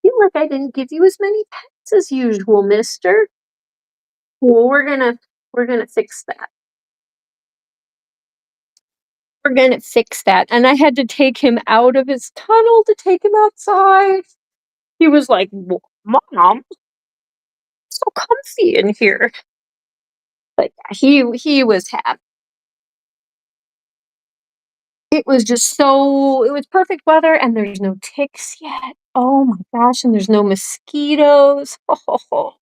feel like I didn't give you as many pets as usual, mister. Well, we're gonna fix that. We're gonna fix that. And I had to take him out of his tunnel to take him outside. He was like, Mom, it's so comfy in here. But he was happy. It was it was perfect weather and there's no ticks yet. Oh my gosh, and there's no mosquitoes. Oh,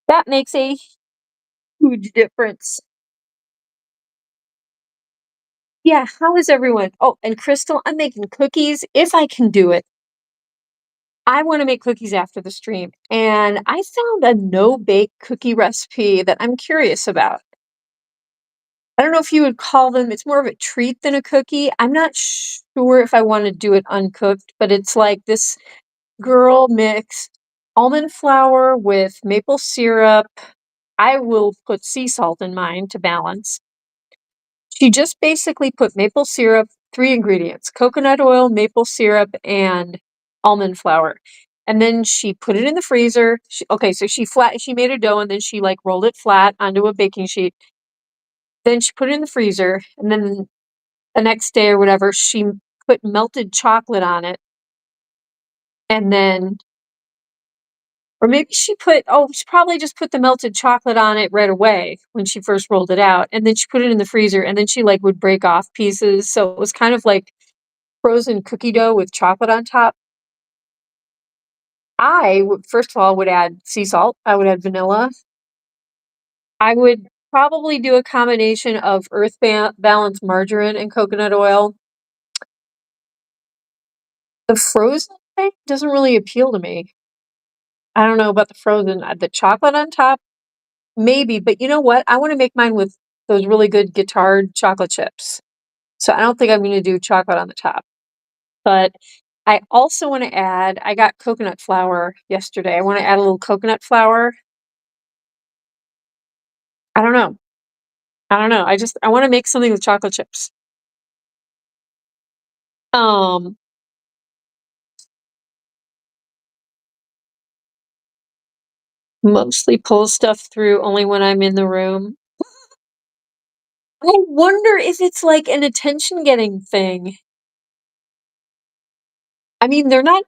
that makes a huge difference. Yeah, how is everyone? Oh, and Crystal, I'm making cookies if I can do it. I want to make cookies after the stream, and I found a no-bake cookie recipe that I'm curious about. I don't know if you would call them, it's more of a treat than a cookie. I'm not sure if I want to do it uncooked, but it's like this girl mix almond flour with maple syrup. I will put sea salt in mine to balance. She just basically put maple syrup, 3 ingredients: coconut oil, maple syrup, and almond flour. And then she put it in the freezer. So she made a dough and then she like rolled it flat onto a baking sheet. Then she put it in the freezer, and then the next day or whatever, she put melted chocolate on it. And then, or maybe she probably just put the melted chocolate on it right away when she first rolled it out. And then she put it in the freezer, and then she like would break off pieces. So it was kind of like frozen cookie dough with chocolate on top. I would, first of all, would add sea salt. I would add vanilla. I would probably do a combination of balanced margarine and coconut oil. The frozen thing doesn't really appeal to me. I don't know about the frozen. The chocolate on top, maybe. But you know what? I want to make mine with those really good guittard chocolate chips. So I don't think I'm going to do chocolate on the top. But I also want to add, I got coconut flour yesterday. I want to add a little coconut flour. I don't know. I don't know. I want to make something with chocolate chips. Um, Mostly pull stuff through only when I'm in the room. I wonder if it's like an attention getting thing. I mean, they're not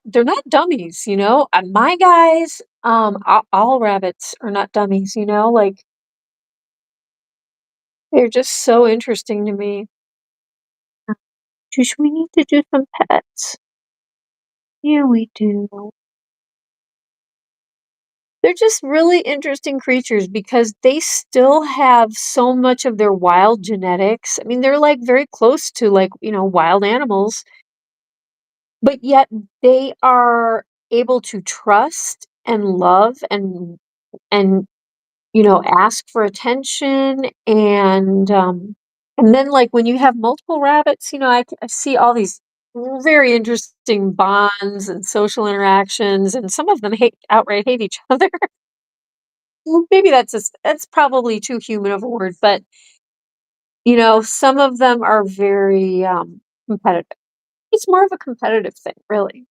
dummies, you know? My guys, all rabbits are not dummies, you know? Like, they're just so interesting to me. We need to do some pets? Yeah, we do. They're just really interesting creatures because they still have so much of their wild genetics. I mean, they're like very close to like, wild animals, but yet they are able to trust and love and ask for attention. And then like when you have multiple rabbits, I see all these very interesting bonds and social interactions, and some of them outright hate each other. Well, maybe that's probably too human of a word, but some of them are very competitive. It's more of a competitive thing, really.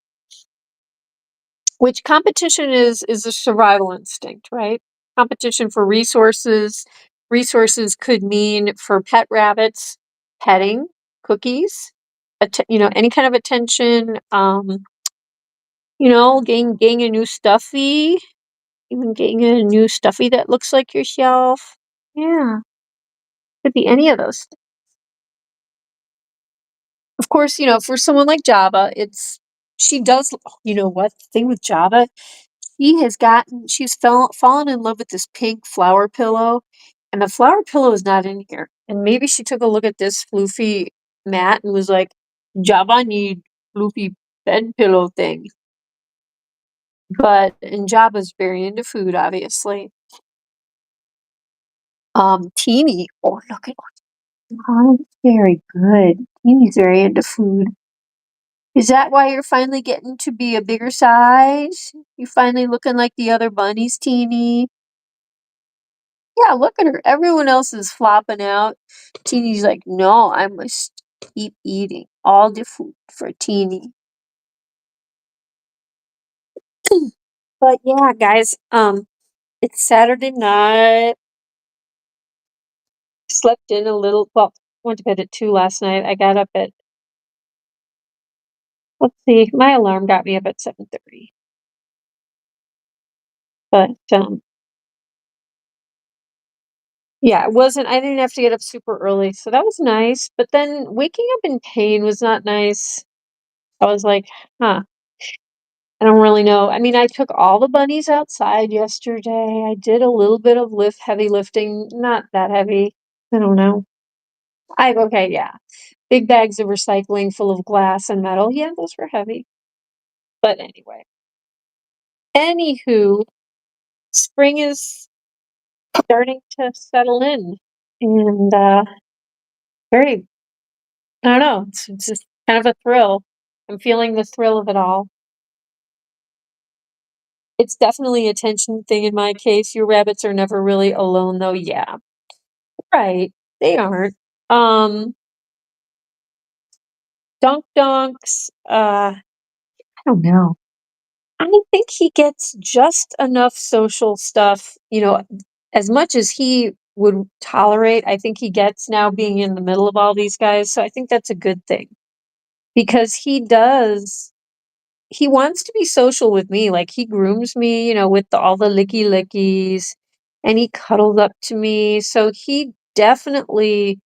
Which competition is a survival instinct, right? Competition for resources. Resources could mean for pet rabbits, petting, cookies, any kind of attention, getting a new stuffy, even getting a new stuffy that looks like yourself. Yeah, could be any of those. Of course, for someone like Jabba, she does, you know what, the thing with Jabba, she's fallen in love with this pink flower pillow, and the flower pillow is not in here. And maybe she took a look at this floofy mat and was like, Jabba need floofy bed pillow thing. And Jabba's very into food, obviously. Teeny, oh look at, oh, very good. Teeny's very into food. Is that why you're finally getting to be a bigger size? You finally looking like the other bunnies, Teeny? Yeah, look at her. Everyone else is flopping out. Teeny's like, no, I must keep eating all the food for Teeny. But yeah, guys, it's Saturday night. Slept in a little. Well, went to bed at 2 last night. I got up at, let's see, my alarm got me up at 7:30. But yeah, I didn't have to get up super early, so that was nice. But then waking up in pain was not nice. I was like, huh, I don't really know. I mean, I took all the bunnies outside yesterday. I did a little bit of heavy lifting, not that heavy. I don't know. Okay, yeah. Big bags of recycling full of glass and metal. Yeah, those were heavy. But anyway. Anywho, spring is starting to settle in. And very, I don't know, it's just kind of a thrill. I'm feeling the thrill of it all. It's definitely a tension thing in my case. Your rabbits are never really alone, though. Yeah, right. They aren't. Donk Donks, I don't know. I think he gets just enough social stuff, as much as he would tolerate. I think he gets now being in the middle of all these guys. So I think that's a good thing because he wants to be social with me. Like he grooms me, with all the licky lickies and he cuddles up to me. So he definitely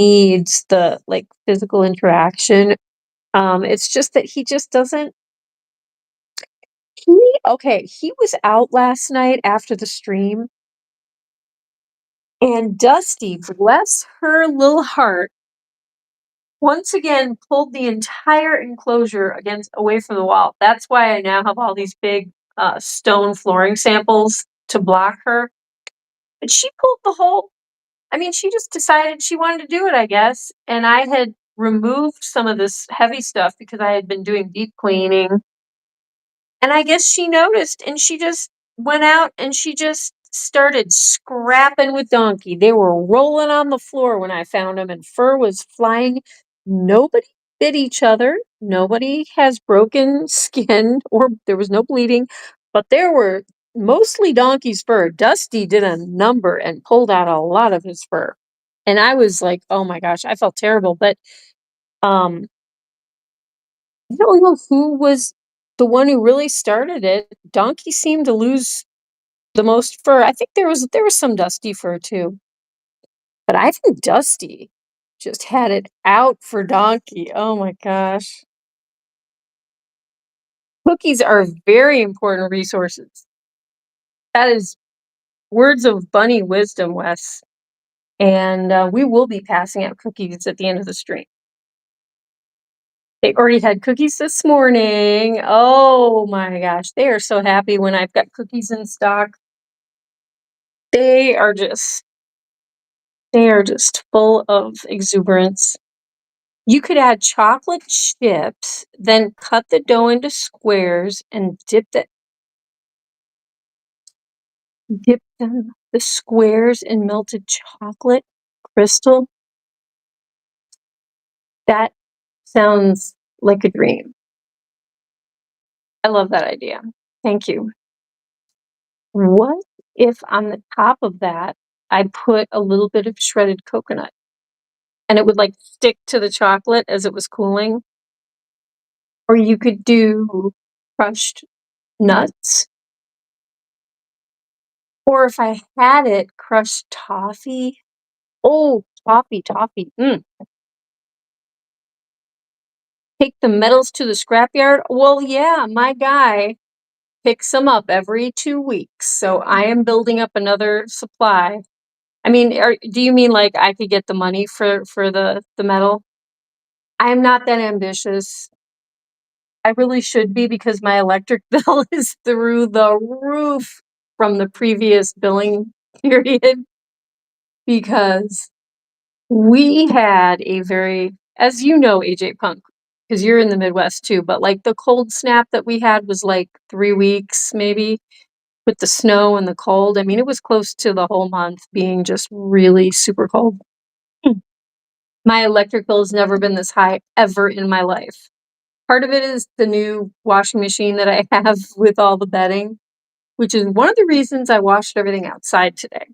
needs the like physical interaction. It's just that he just doesn't. He was out last night after the stream, and Dusty, bless her little heart, once again pulled the entire enclosure away from the wall. That's why I now have all these big stone flooring samples to block her. But she pulled the whole. I mean, she just decided she wanted to do it, I guess. And I had removed some of this heavy stuff because I had been doing deep cleaning. And I guess she noticed and she just went out and she just started scrapping with Donkey. They were rolling on the floor when I found them and fur was flying. Nobody bit each other. Nobody has broken skin or there was no bleeding, but there were mostly Donkey's fur. Dusty did a number and pulled out a lot of his fur. And I was like, oh my gosh, I felt terrible. But um I don't know who was the one who really started it. Donkey seemed to lose the most fur. I think there was some Dusty fur too. But I think Dusty just had it out for Donkey. Oh my gosh. Cookies are very important resources. That is words of bunny wisdom, Wes. And we will be passing out cookies at the end of the stream. They already had cookies this morning. Oh my gosh. They are so happy when I've got cookies in stock. They are just full of exuberance. You could add chocolate chips, then cut the dough into squares and the squares in melted chocolate crystal. That sounds like a dream. I love that idea. Thank you. What if on the top of that I put a little bit of shredded coconut and it would like stick to the chocolate as it was cooling? Or you could do crushed nuts. Or if I had it, crushed toffee. Oh, toffee. Take the metals to the scrapyard. Well, yeah, my guy picks them up every 2 weeks. So I am building up another supply. I mean, do you mean like I could get the money for the metal? I am not that ambitious. I really should be because my electric bill is through the roof from the previous billing period because we had a very, as you know, AJ Punk, because you're in the Midwest too, but like the cold snap that we had was like 3 weeks maybe with the snow and the cold. I mean, it was close to the whole month being just really super cold. My electric bill has never been this high ever in my life. Part of it is the new washing machine that I have with all the bedding, which is one of the reasons I washed everything outside today.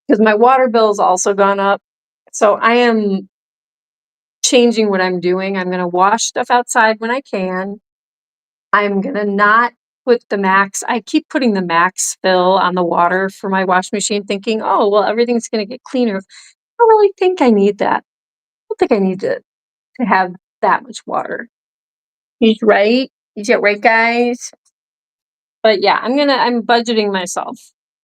Because my water bill's also gone up. So I am changing what I'm doing. I'm going to wash stuff outside when I can. I'm going to not put the max. I keep putting the max fill on the water for my wash machine thinking, oh, well, everything's going to get cleaner. I don't really think I need that. I don't think I need to have that much water. He's right. He's right, guys. But yeah, I'm budgeting myself.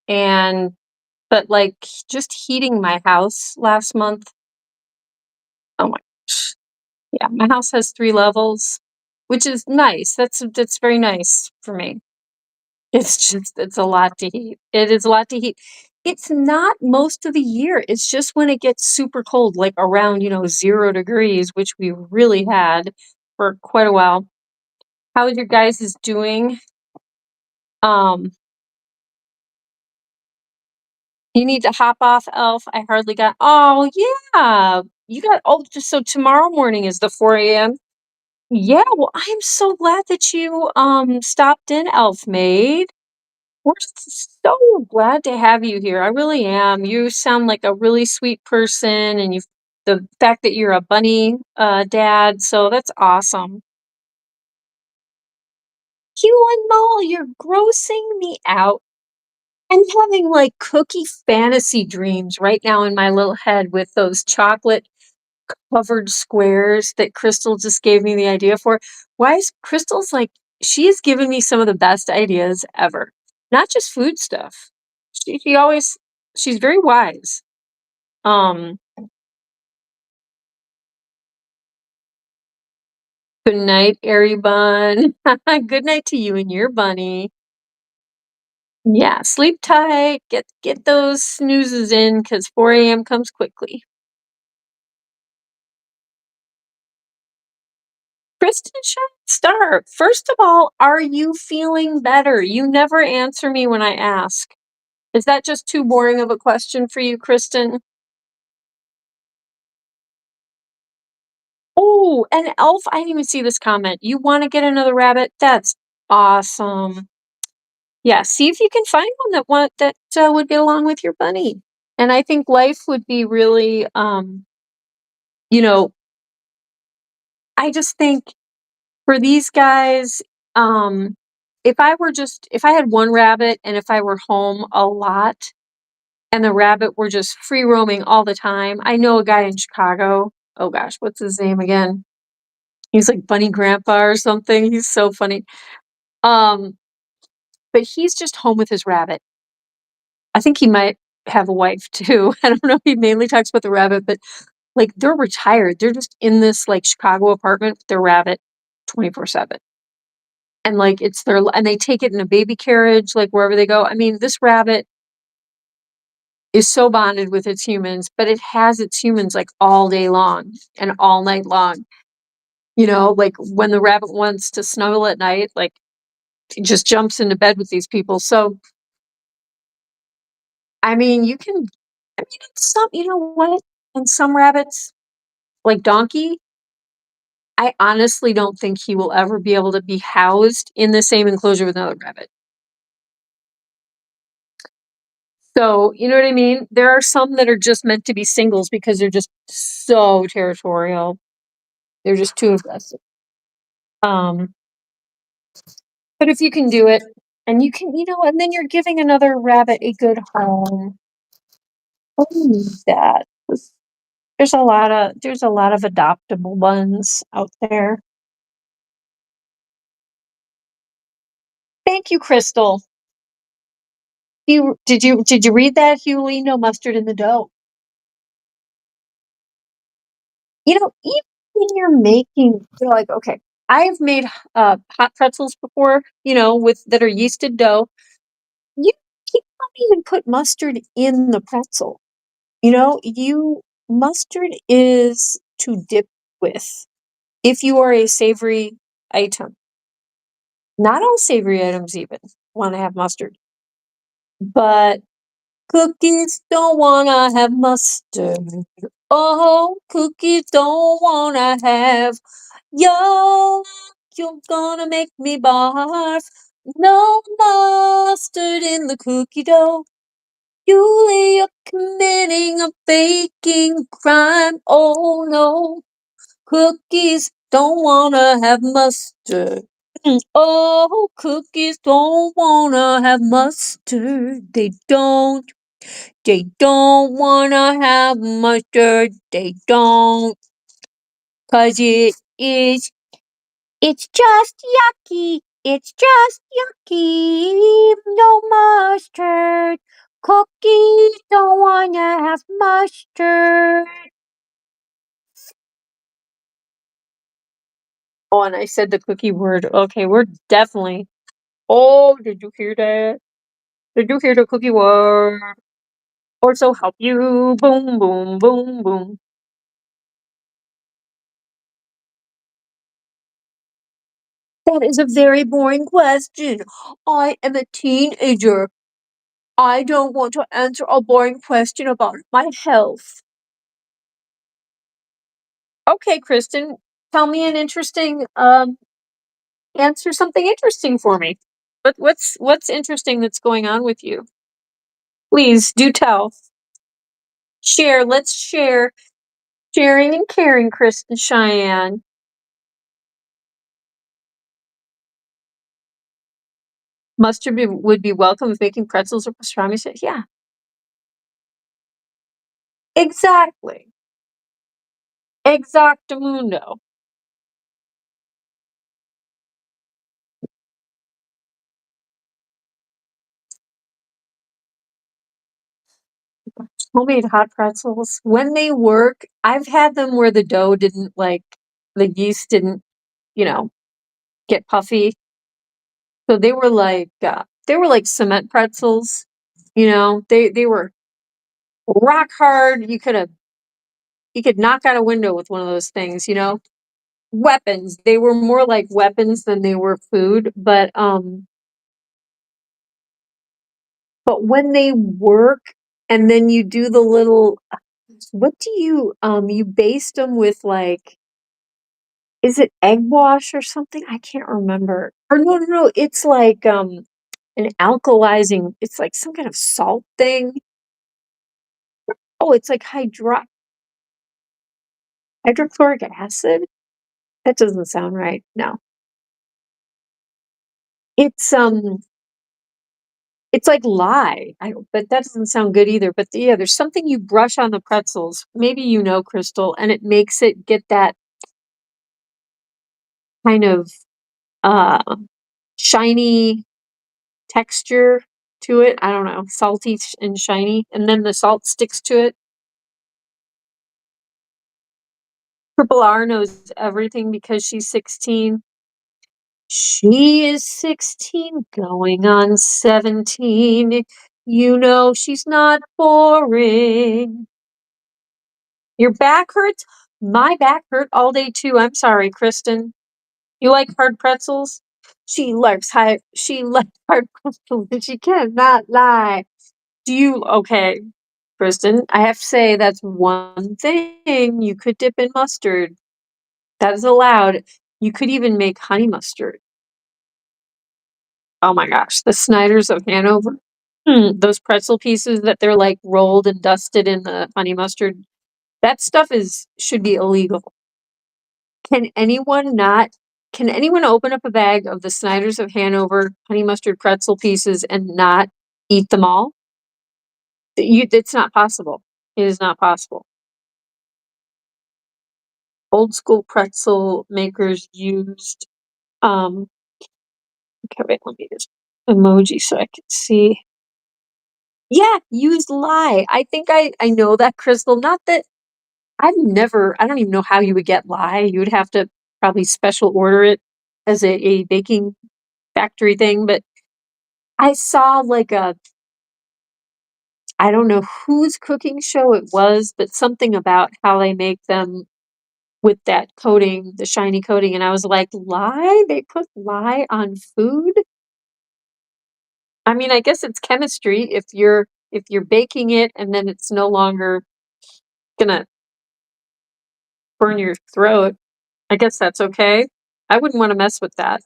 But like just heating my house last month. Oh my gosh. Yeah, my house has 3 levels, which is nice. That's very nice for me. It's a lot to heat. It is a lot to heat. It's not most of the year. It's just when it gets super cold, like around, 0 degrees, which we really had for quite a while. How is your guys' doing? Um, you need to hop off, Elf. I hardly got. Oh yeah, you got. Oh, just so tomorrow morning is the 4 a.m. Yeah, well, I'm so glad that you stopped in, Elf Maid. We're so glad to have you here. I really am. You sound like a really sweet person, and the fact that you're a bunny dad, so that's awesome. Hugh and Mall, you're grossing me out. I'm having like cookie fantasy dreams right now in my little head with those chocolate covered squares that Crystal just gave me the idea for. Why is Crystal's like, she has given me some of the best ideas ever. Not just food stuff. She always, she's very wise. Um, Good night, Airy Bun. Good night to you and your bunny. Yeah, sleep tight. Get those snoozes in because 4 a.m. comes quickly. Kristen Star, first of all, are you feeling better? You never answer me when I ask. Is that just too boring of a question for you, Kristen? Oh, and Elf, I didn't even see this comment. You want to get another rabbit? That's awesome. Yeah, see if you can find one that would get along with your bunny. And I think life would be really, you know, I just think for these guys, if I had one rabbit and if I were home a lot and the rabbit were just free roaming all the time, I know a guy in Chicago. Oh gosh, what's his name again? He's like Bunny Grandpa or something. He's so funny. Um, but he's just home with his rabbit. I think he might have a wife too. I don't know. He mainly talks about the rabbit, but like they're retired. They're just in this like Chicago apartment with their rabbit 24/7. And like and they take it in a baby carriage, like wherever they go. I mean, this rabbit is so bonded with its humans, but it has its humans like all day long and all night long. Like when the rabbit wants to snuggle at night, like it just jumps into bed with these people. So, I mean, you know what? And some rabbits, like Donkey, I honestly don't think he will ever be able to be housed in the same enclosure with another rabbit. So, you know what I mean? There are some that are just meant to be singles because they're just so territorial. They're just too aggressive. Um, but if you can do it, and you can, and then you're giving another rabbit a good home. Who needs that? There's a lot of adoptable ones out there. Thank you, Crystal. Did you read that, Huey? No mustard in the dough. Even when you're making, like, okay, I've made hot pretzels before, with that are yeasted dough. You you don't even put mustard in the pretzel. Mustard is to dip with if you are a savory item. Not all savory items even want to have mustard, but cookies don't wanna have mustard. Oh, cookies don't wanna have yuck. You're gonna make me barf. No mustard in the cookie dough. You're committing a baking crime. Oh no, cookies don't wanna have mustard. Oh, cookies don't wanna have mustard. They don't. They don't wanna have mustard. They don't. 'Cause it's just yucky. It's just yucky. No mustard. Cookies don't wanna have mustard. Oh, and I said the cookie word. Okay, we're definitely. Oh, did you hear that? Did you hear the cookie word? Or so help you. Boom, boom, boom, boom. That is a very boring question. I am a teenager. I don't want to answer a boring question about my health. Okay, Kristen, tell me an interesting answer something interesting for me. What's interesting that's going on with you? Please do tell. Share, let's share. Sharing and caring, Kristen Cheyenne. Mustard would be welcome if making pretzels or pastrami. Yeah, exactly. Exactamundo. Homemade hot pretzels, when they work, I've had them where the dough didn't like the yeast didn't, you know, get puffy. So they were like cement pretzels. They were rock hard. You could knock out a window with one of those things. Weapons. They were more like weapons than they were food, but when they work and then you do the little what do you baste them with, like, is it egg wash or something? I can't remember. Or no, it's like an alkalizing, it's like some kind of salt thing. Oh, it's like hydrochloric acid? That doesn't sound right. No. It's it's like lye. But that doesn't sound good either. But yeah, there's something you brush on the pretzels. Maybe Crystal, and it makes it get that kind of uh shiny texture to it. I don't know, salty and shiny, and then the salt sticks to it. Triple R knows everything because she's 16. She is 16, going on 17. She's not boring. Your back hurts? My back hurt all day too. I'm sorry, Kristen. You like hard pretzels? She likes hard pretzels, and she cannot lie. Okay, Kristen, I have to say that's one thing you could dip in mustard. That is allowed. You could even make honey mustard. Oh my gosh, the Snyders of Hanover. Those pretzel pieces that they're like rolled and dusted in the honey mustard. That stuff should be illegal. Can anyone not can anyone open up a bag of the Snyders of Hanover honey mustard pretzel pieces and not eat them all? It's not possible. It is not possible. Old school pretzel makers used um okay, wait, let me just emoji so I can see. Yeah, used lye. I think I know that, Crystal. Not that I don't even know how you would get lye. You would have to probably special order it as a baking factory thing, but I saw like I don't know whose cooking show it was, but something about how they make them with that coating, the shiny coating, and I was like, lye? They put lye on food? I mean, I guess it's chemistry if you're baking it and then it's no longer gonna burn your throat. I guess that's okay. I wouldn't want to mess with that.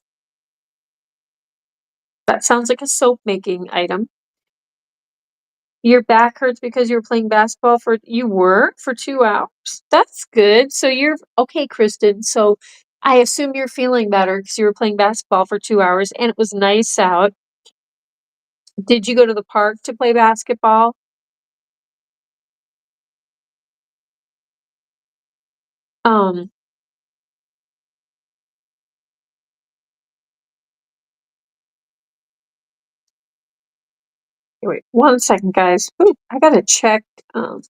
That sounds like a soap making item. Your back hurts because you were playing basketball for 2 hours. That's good. So you're okay, Kristen. So I assume you're feeling better because you were playing basketball for 2 hours and it was nice out. Did you go to the park to play basketball? Um, wait, 1 second, guys. Ooh, I gotta check. Um,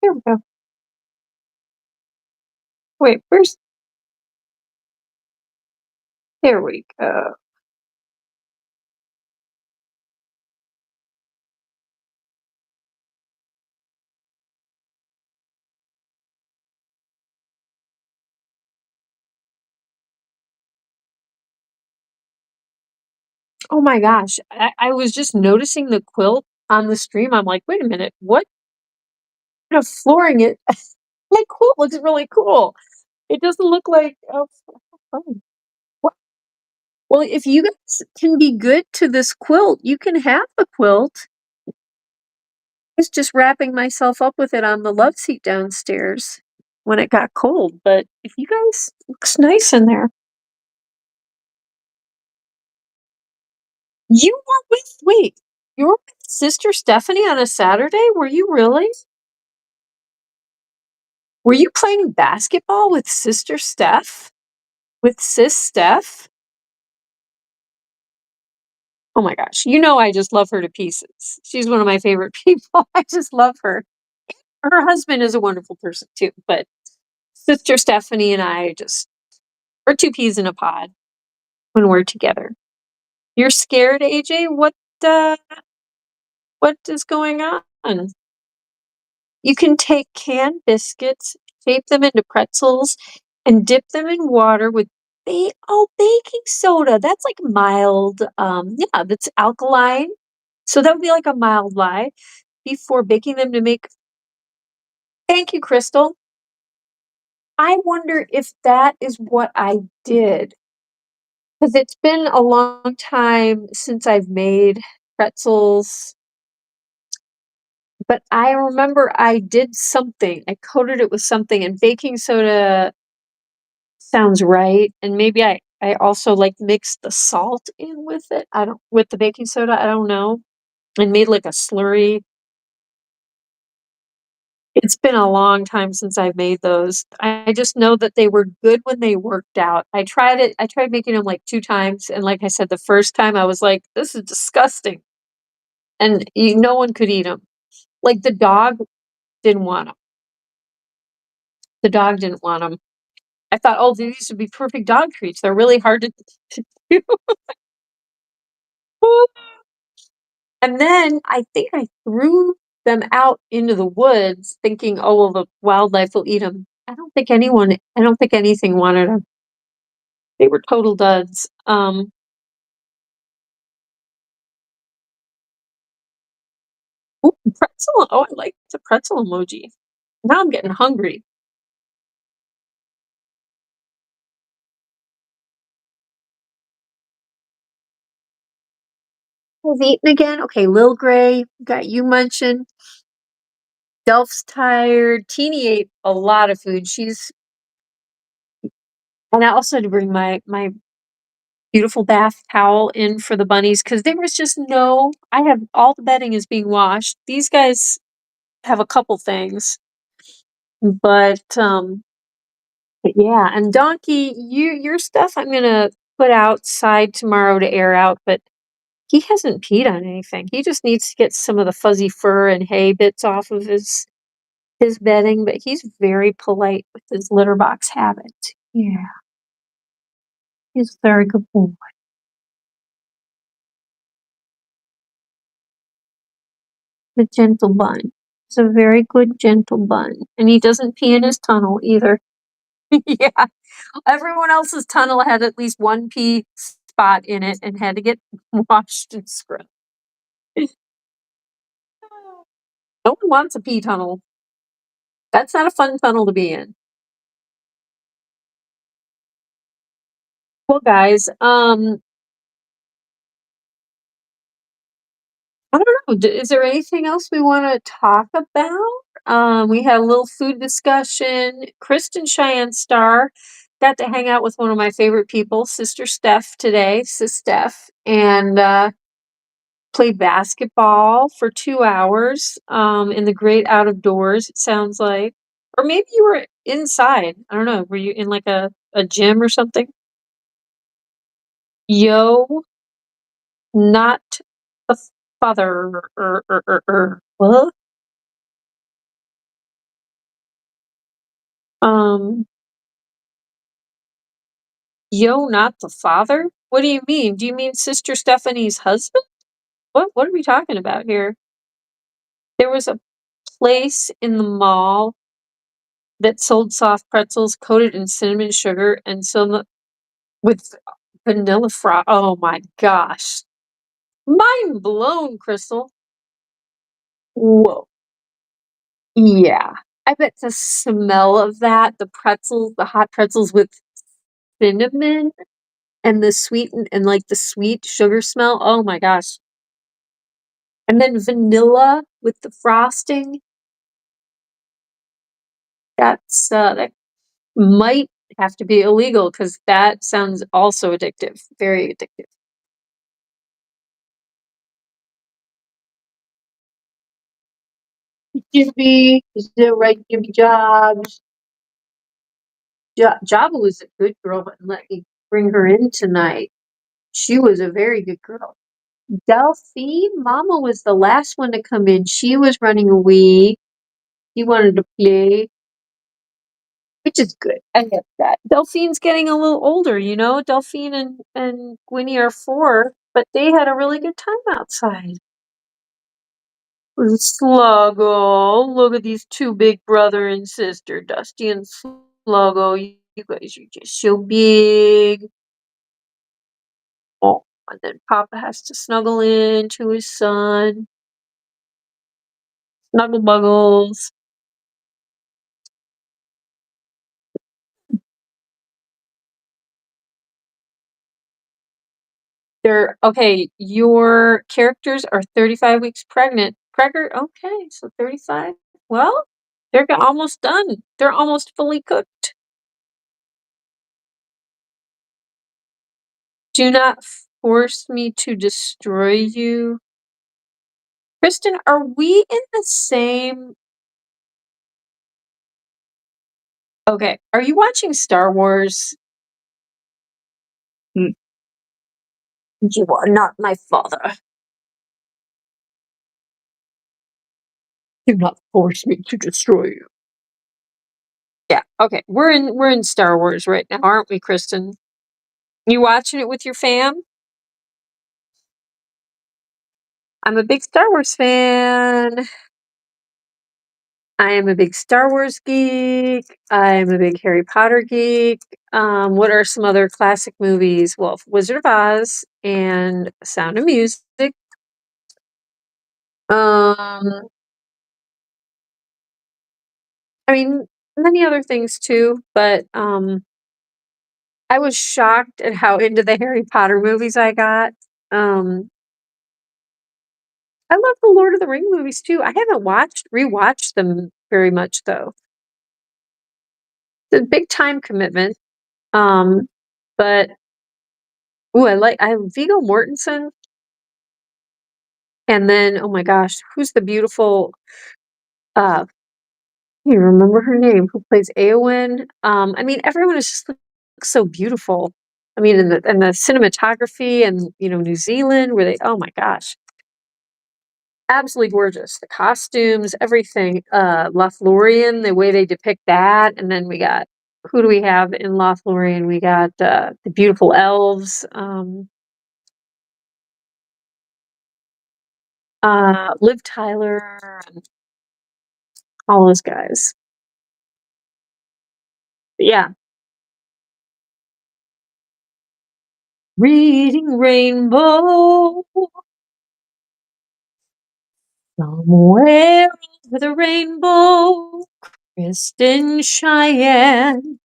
Here we go. Wait, where's... There we go. Oh my gosh. I was just noticing the quilt on the stream. I'm like, wait a minute, what kind of flooring it? My quilt looks really cool. It doesn't look like, oh, funny. What? Well, if you guys can be good to this quilt, you can have the quilt. I was just wrapping myself up with it on the love seat downstairs when it got cold. But if you guys, looks nice in there. You were with, wait, you were with Sister Stephanie on a Saturday? Were you really? Were you playing basketball with Sister Steph? With Sis Steph? Oh my gosh. You know I just love her to pieces. She's one of my favorite people. I just love her. Her husband is a wonderful person too, but Sister Stephanie and I just, we're two peas in a pod when we're together. You're scared, AJ? Uh what is going on? You can take canned biscuits, shape them into pretzels, and dip them in water with baking soda. That's like mild, yeah, that's alkaline. So that would be like a mild lye before baking them to make. Thank you, Crystal. I wonder if that is what I did. Because it's been a long time since I've made pretzels. But I remember I did something. I coated it with something, and baking soda sounds right. And maybe I also like mixed the salt in with it. I don't, with the baking soda, I don't know. And made like a slurry. It's been a long time since I've made those. I just know that they were good when they worked out. I tried making them like 2 times, and like I said, the first time I was like, "This is disgusting." And no one could eat them. Like the dog didn't want them. The dog didn't want them. I thought, "Oh, these would be perfect dog treats. They're really hard to do." And then I think I threw them out into the woods thinking, "Oh, well, the wildlife will eat them." I don't think anything wanted them. They were total duds. Ooh, pretzel. Oh, I like the pretzel emoji. Now I'm getting hungry. I've eaten again. Okay, Lil Gray, got you munching. Delph's tired. Teeny ate a lot of food. And I also had to bring my beautiful bath towel in for the bunnies because there was just no. I have all the bedding is being washed. These guys have a couple things, but yeah. And Donkey, your stuff I'm gonna put outside tomorrow to air out, but he hasn't peed on anything. He just needs to get some of the fuzzy fur and hay bits off of his bedding, but he's very polite with his litter box habit. Yeah, he's a very good boy. The gentle bun. He's a very good gentle bun. And he doesn't pee in his tunnel either. Yeah. Everyone else's tunnel had at least one pee spot in it and had to get washed and scrubbed. No one wants a pee tunnel. That's not a fun tunnel to be in. Well, guys, I don't know. Is there anything else we want to talk about? We had a little food discussion. Kristen Cheyenne Star got to hang out with one of my favorite people, Sister Steph, today, Sis Steph, and played basketball for 2 hours in the great out of doors, it sounds like. Or maybe you were inside. I don't know. Were you in like a gym or something? Yo, not the father. What? Um, Yo, not the father? What do you mean? Do you mean Sister Stephanie's husband? What are we talking about here? There was a place in the mall that sold soft pretzels coated in cinnamon sugar and some with vanilla frost. Oh my gosh. Mind blown, Crystal. Whoa. Yeah. I bet the smell of that, the pretzels, the hot pretzels with cinnamon and the sweet and like the sweet sugar smell. Oh my gosh. And then vanilla with the frosting. That might have to be illegal because that sounds also addictive. Very addictive. Gibby, is the right Gibby Jobs? Jabba was a good girl and let me bring her in tonight. She was a very good girl. Delphine, Mama was the last one to come in. She was running away. She wanted to play, which is good. I get that. Delphine's getting a little older, you know. Delphine and Gwynnie are 4, but they had a really good time outside. Sluggo, look at these two big brother and sister, Dusty and Sluggo. You guys are just so big. Oh, and then Papa has to snuggle in to his son. Snuggle buggles. They're okay. Your characters are 35 weeks pregnant. Okay, so 35. Well, they're almost done. They're almost fully cooked. Do not force me to destroy you. Kristen, are we in the same? Okay, are you watching Star Wars? You are not my father. Do not force me to destroy you. Yeah, okay. We're in Star Wars right now, aren't we, Kristen? You watching it with your fam? I'm a big Star Wars fan. I am a big Star Wars geek. I'm a big Harry Potter geek. What are some other classic movies? Well, Wizard of Oz and Sound of Music. Um, I mean, many other things too, but I was shocked at how into the Harry Potter movies I got. Um, I love the Lord of the Ring movies too. I haven't rewatched them very much though. It's a big time commitment. But I have Viggo Mortensen, and then oh my gosh, who's the beautiful? I can't remember her name. Who plays Eowyn? I mean, everyone is just looks so beautiful. I mean, in the cinematography and New Zealand, where they oh my gosh, absolutely gorgeous. The costumes, everything. Lothlorien, the way they depict that, and then we got who do we have in Lothlorien? We got the beautiful elves. Liv Tyler, and all those guys. But yeah, reading Rainbow somewhere over the rainbow, Kristen Cheyenne.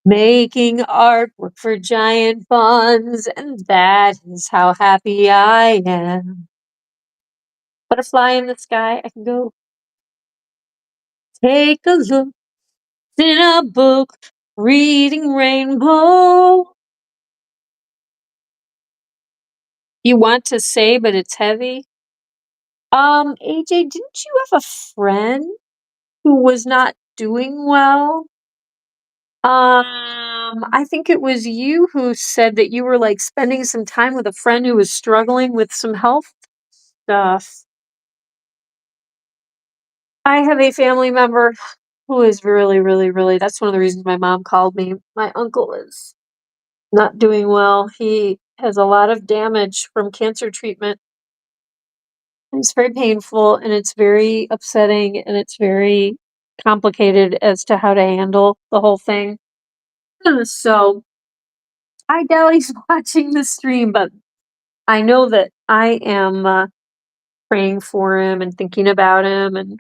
Making artwork for giant Bunz, and that is how happy I am. Butterfly in the sky, I can go take a look in a book, reading Rainbow. You want to say, but it's heavy. AJ, didn't you have a friend who was not doing well? I think it was you who said that you were like spending some time with a friend who was struggling with some health stuff. I have a family member who is really, really, really, that's one of the reasons my mom called me. My uncle is not doing well. He has a lot of damage from cancer treatment. It's very painful and it's very upsetting and it's very complicated as to how to handle the whole thing. So I doubt he's watching the stream, but I know that I am praying for him and thinking about him, and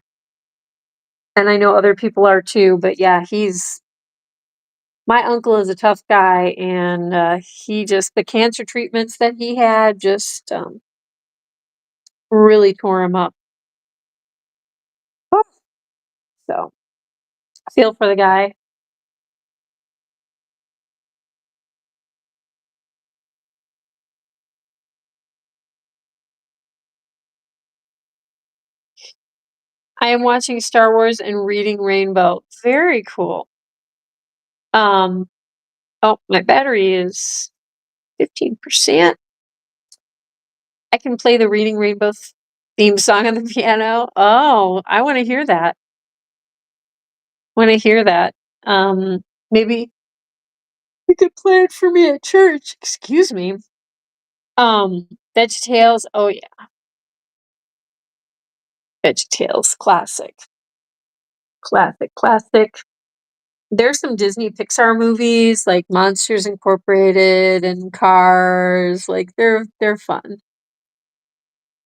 I know other people are too. But yeah, my uncle is a tough guy, and he just the cancer treatments that he had just really tore him up. So I feel for the guy. I am watching Star Wars and reading Rainbow. Very cool. Um, oh, my battery is 15%. I can play the Reading Rainbow theme song on the piano. Oh, I want to hear that. Want to hear that. Maybe you could play it for me at church. Excuse me. VeggieTales. Oh yeah, VeggieTales. Classic. Classic. Classic. There's some Disney Pixar movies like Monsters Incorporated and Cars. Like they're fun.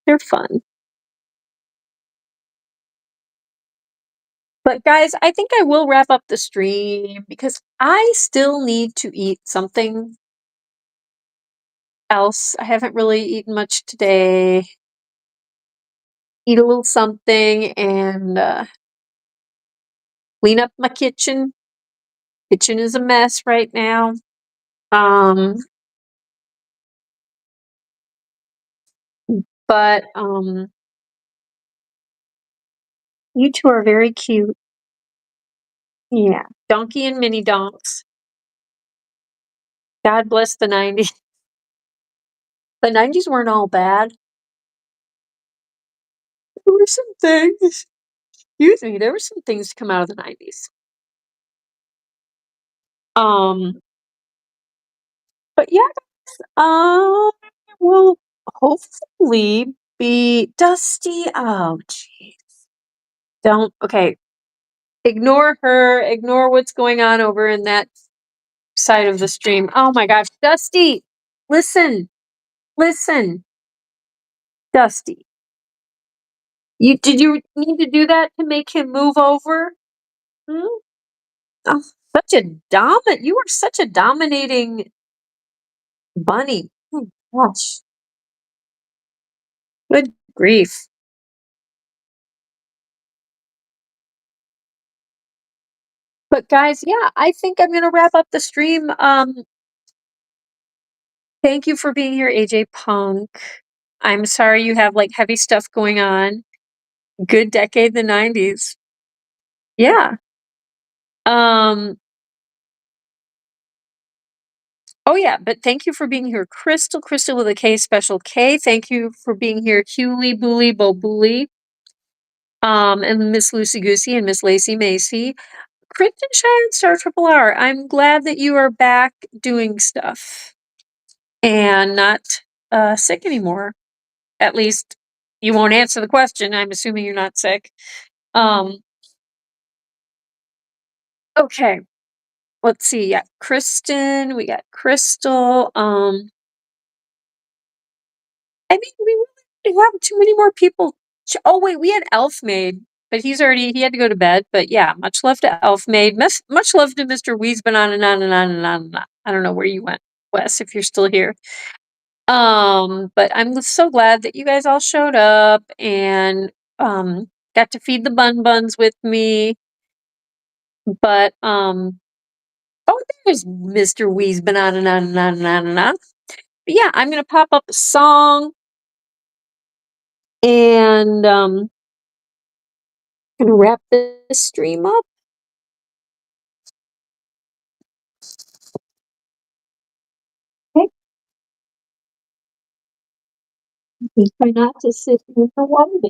They're fun. But guys, I think I will wrap up the stream because I still need to eat something else. I haven't really eaten much today. Eat a little something and clean up my kitchen. Kitchen is a mess right now. Um, but you two are very cute. Yeah, Donkey and Mini Donks. God bless the 90s. The 90s weren't all bad. There were some things. Excuse me, there were some things to come out of the 90s. Um, but yeah, will hopefully be Dusty. Oh, jeez. Don't, okay. Ignore her. Ignore what's going on over in that side of the stream. Oh my gosh. Dusty, listen. Listen. Dusty. Did you need to do that to make him move over? Hmm? Oh, you are such a dominating bunny. Oh gosh. Good grief. But guys, yeah, I think I'm gonna wrap up the stream. Thank you for being here, AJ Punk. I'm sorry you have like heavy stuff going on. Good decade, the 90s. Yeah. Um, oh yeah, but thank you for being here, Crystal, Crystal with a K, special K. Thank you for being here, Hewley, Booley, Bobooly, and Miss Lucy Goosey and Miss Lacey Macy. Krypton Shine Star Triple R. I'm glad that you are back doing stuff and not sick anymore. At least you won't answer the question. I'm assuming you're not sick. Okay. Let's see. Yeah, Kristen. We got Crystal. I mean, we really didn't have too many more people. Oh wait, we had Elfmaid, but he had to go to bed. But yeah, much love to Elfmaid. Much love to Mr. Weesman on and on and on and on and on. I don't know where you went, Wes, if you're still here. But I'm so glad that you guys all showed up and got to feed the buns with me. But oh, there's Mr. Weesman on and on and on and on and on. But yeah, I'm gonna pop up a song and gonna wrap this stream up. Okay. Try not to sit in the water.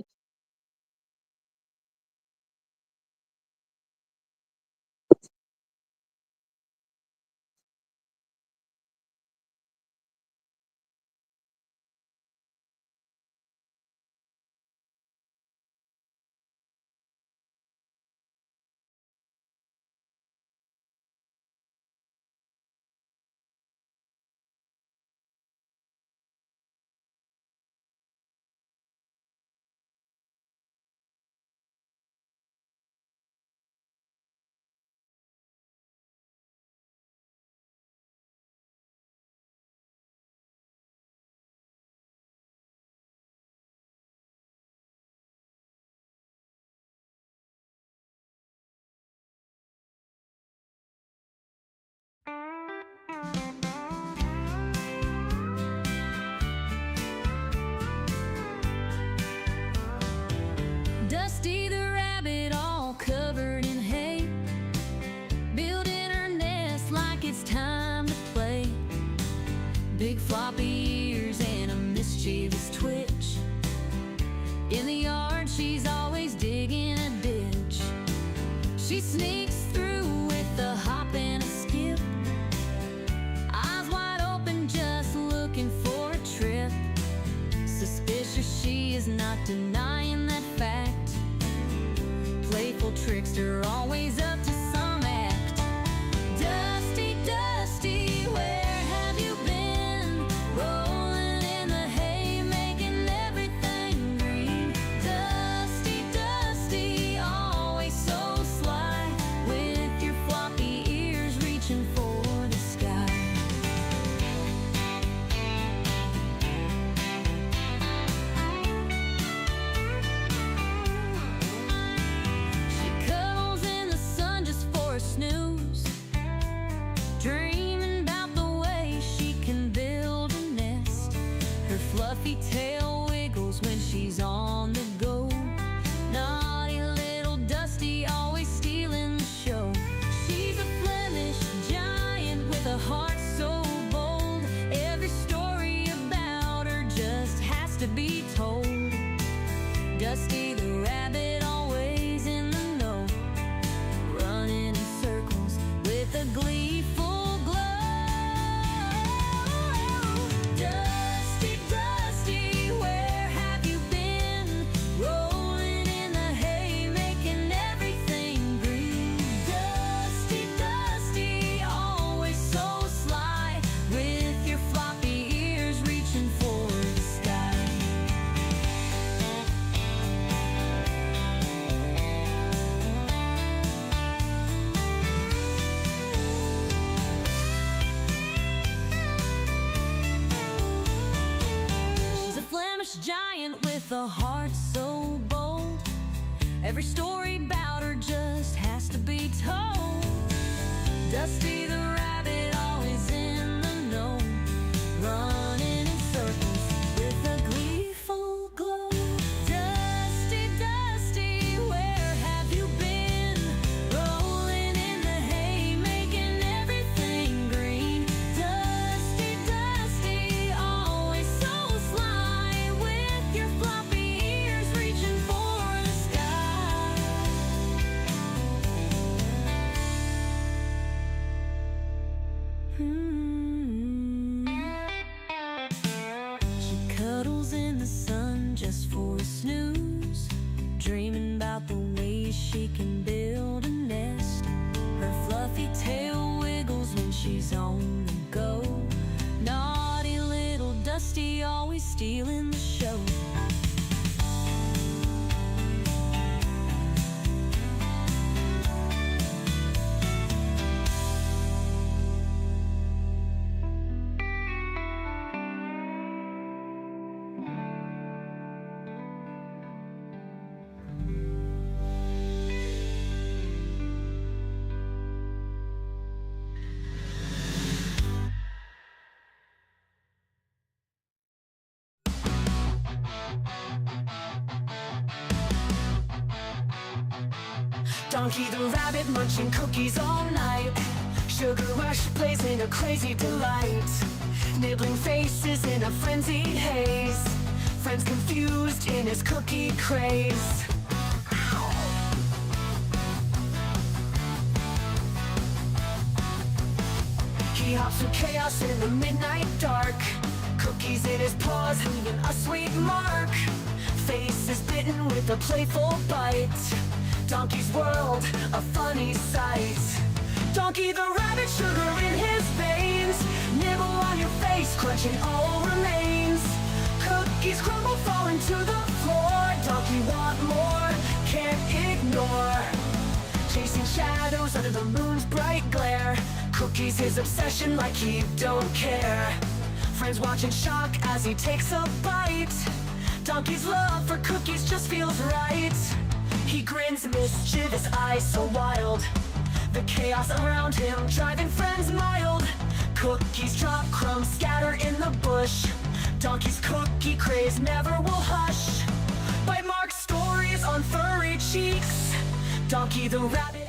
it's time to play. Big floppy ears and a mischievous twitch. In the yard, she's always digging a ditch. She sneaks through with a hop and a skip, eyes wide open, just looking for a trip. Suspicious, she is not denying that fact. Playful trickster, always up to some act. Dusty, Dusty, where have you been? Rolling in the hay, making everything green. Dusty, Dusty, always so sly, with your floppy ears reaching for the sky. She cuddles in the sun just for a snooze, dreaming about the way she can build a nest. Her fluffy tail wiggles when she's on the go. Naughty little Dusty, always stealing the show. She's a Flemish giant with a heart so bold. Every story about her just has to be told. Dusty the rabbit, always in the know, running in circles with a gleeful glow. Dusty, Dusty, where have you been? Rolling in the hay, making everything green. Dusty, Dusty, always so sly, with your floppy ears reaching for the sky. She's a Flemish giant with a heart so bold. Every story about her just has to be told. Dusty the rabbit, always in the know, running in circles with a gleeful glow. Dusty, Dusty, where have you been? Rolling in the hay, making everything green. Dusty, Dusty, always so sly, with your floppy ears reaching for the sky. She cuddles in the sun just for a snooze, dreaming about the ways she can build a nest. Her fluffy tail wiggles when she's on the go. Naughty little Dusty, always stealing the show. Donkey the rabbit munching cookies all night. Sugar rush blazing a crazy delight. Nibbling faces in a frenzied haze. Friends confused in his cookie craze. He hops through chaos in the midnight dark. Cookies in his paws, leaving a sweet mark. Face is bitten with a playful bite. Donkey's world, a funny sight. Donkey the rabbit, sugar in his veins. Nibble on your face, crunching all remains. Cookies crumble, falling to the floor. Donkey want more, can't ignore. Chasing shadows under the moon's bright glare. Cookies his obsession, like he don't care. Friends watch in shock as he takes a bite. Donkey's love for cookies just feels right. He grins, mischievous eyes so wild. The chaos around him driving friends mild. Cookies drop, crumbs scatter in the bush. Donkey's cookie craze never will hush. Bite mark stories on furry cheeks. Donkey the rabbit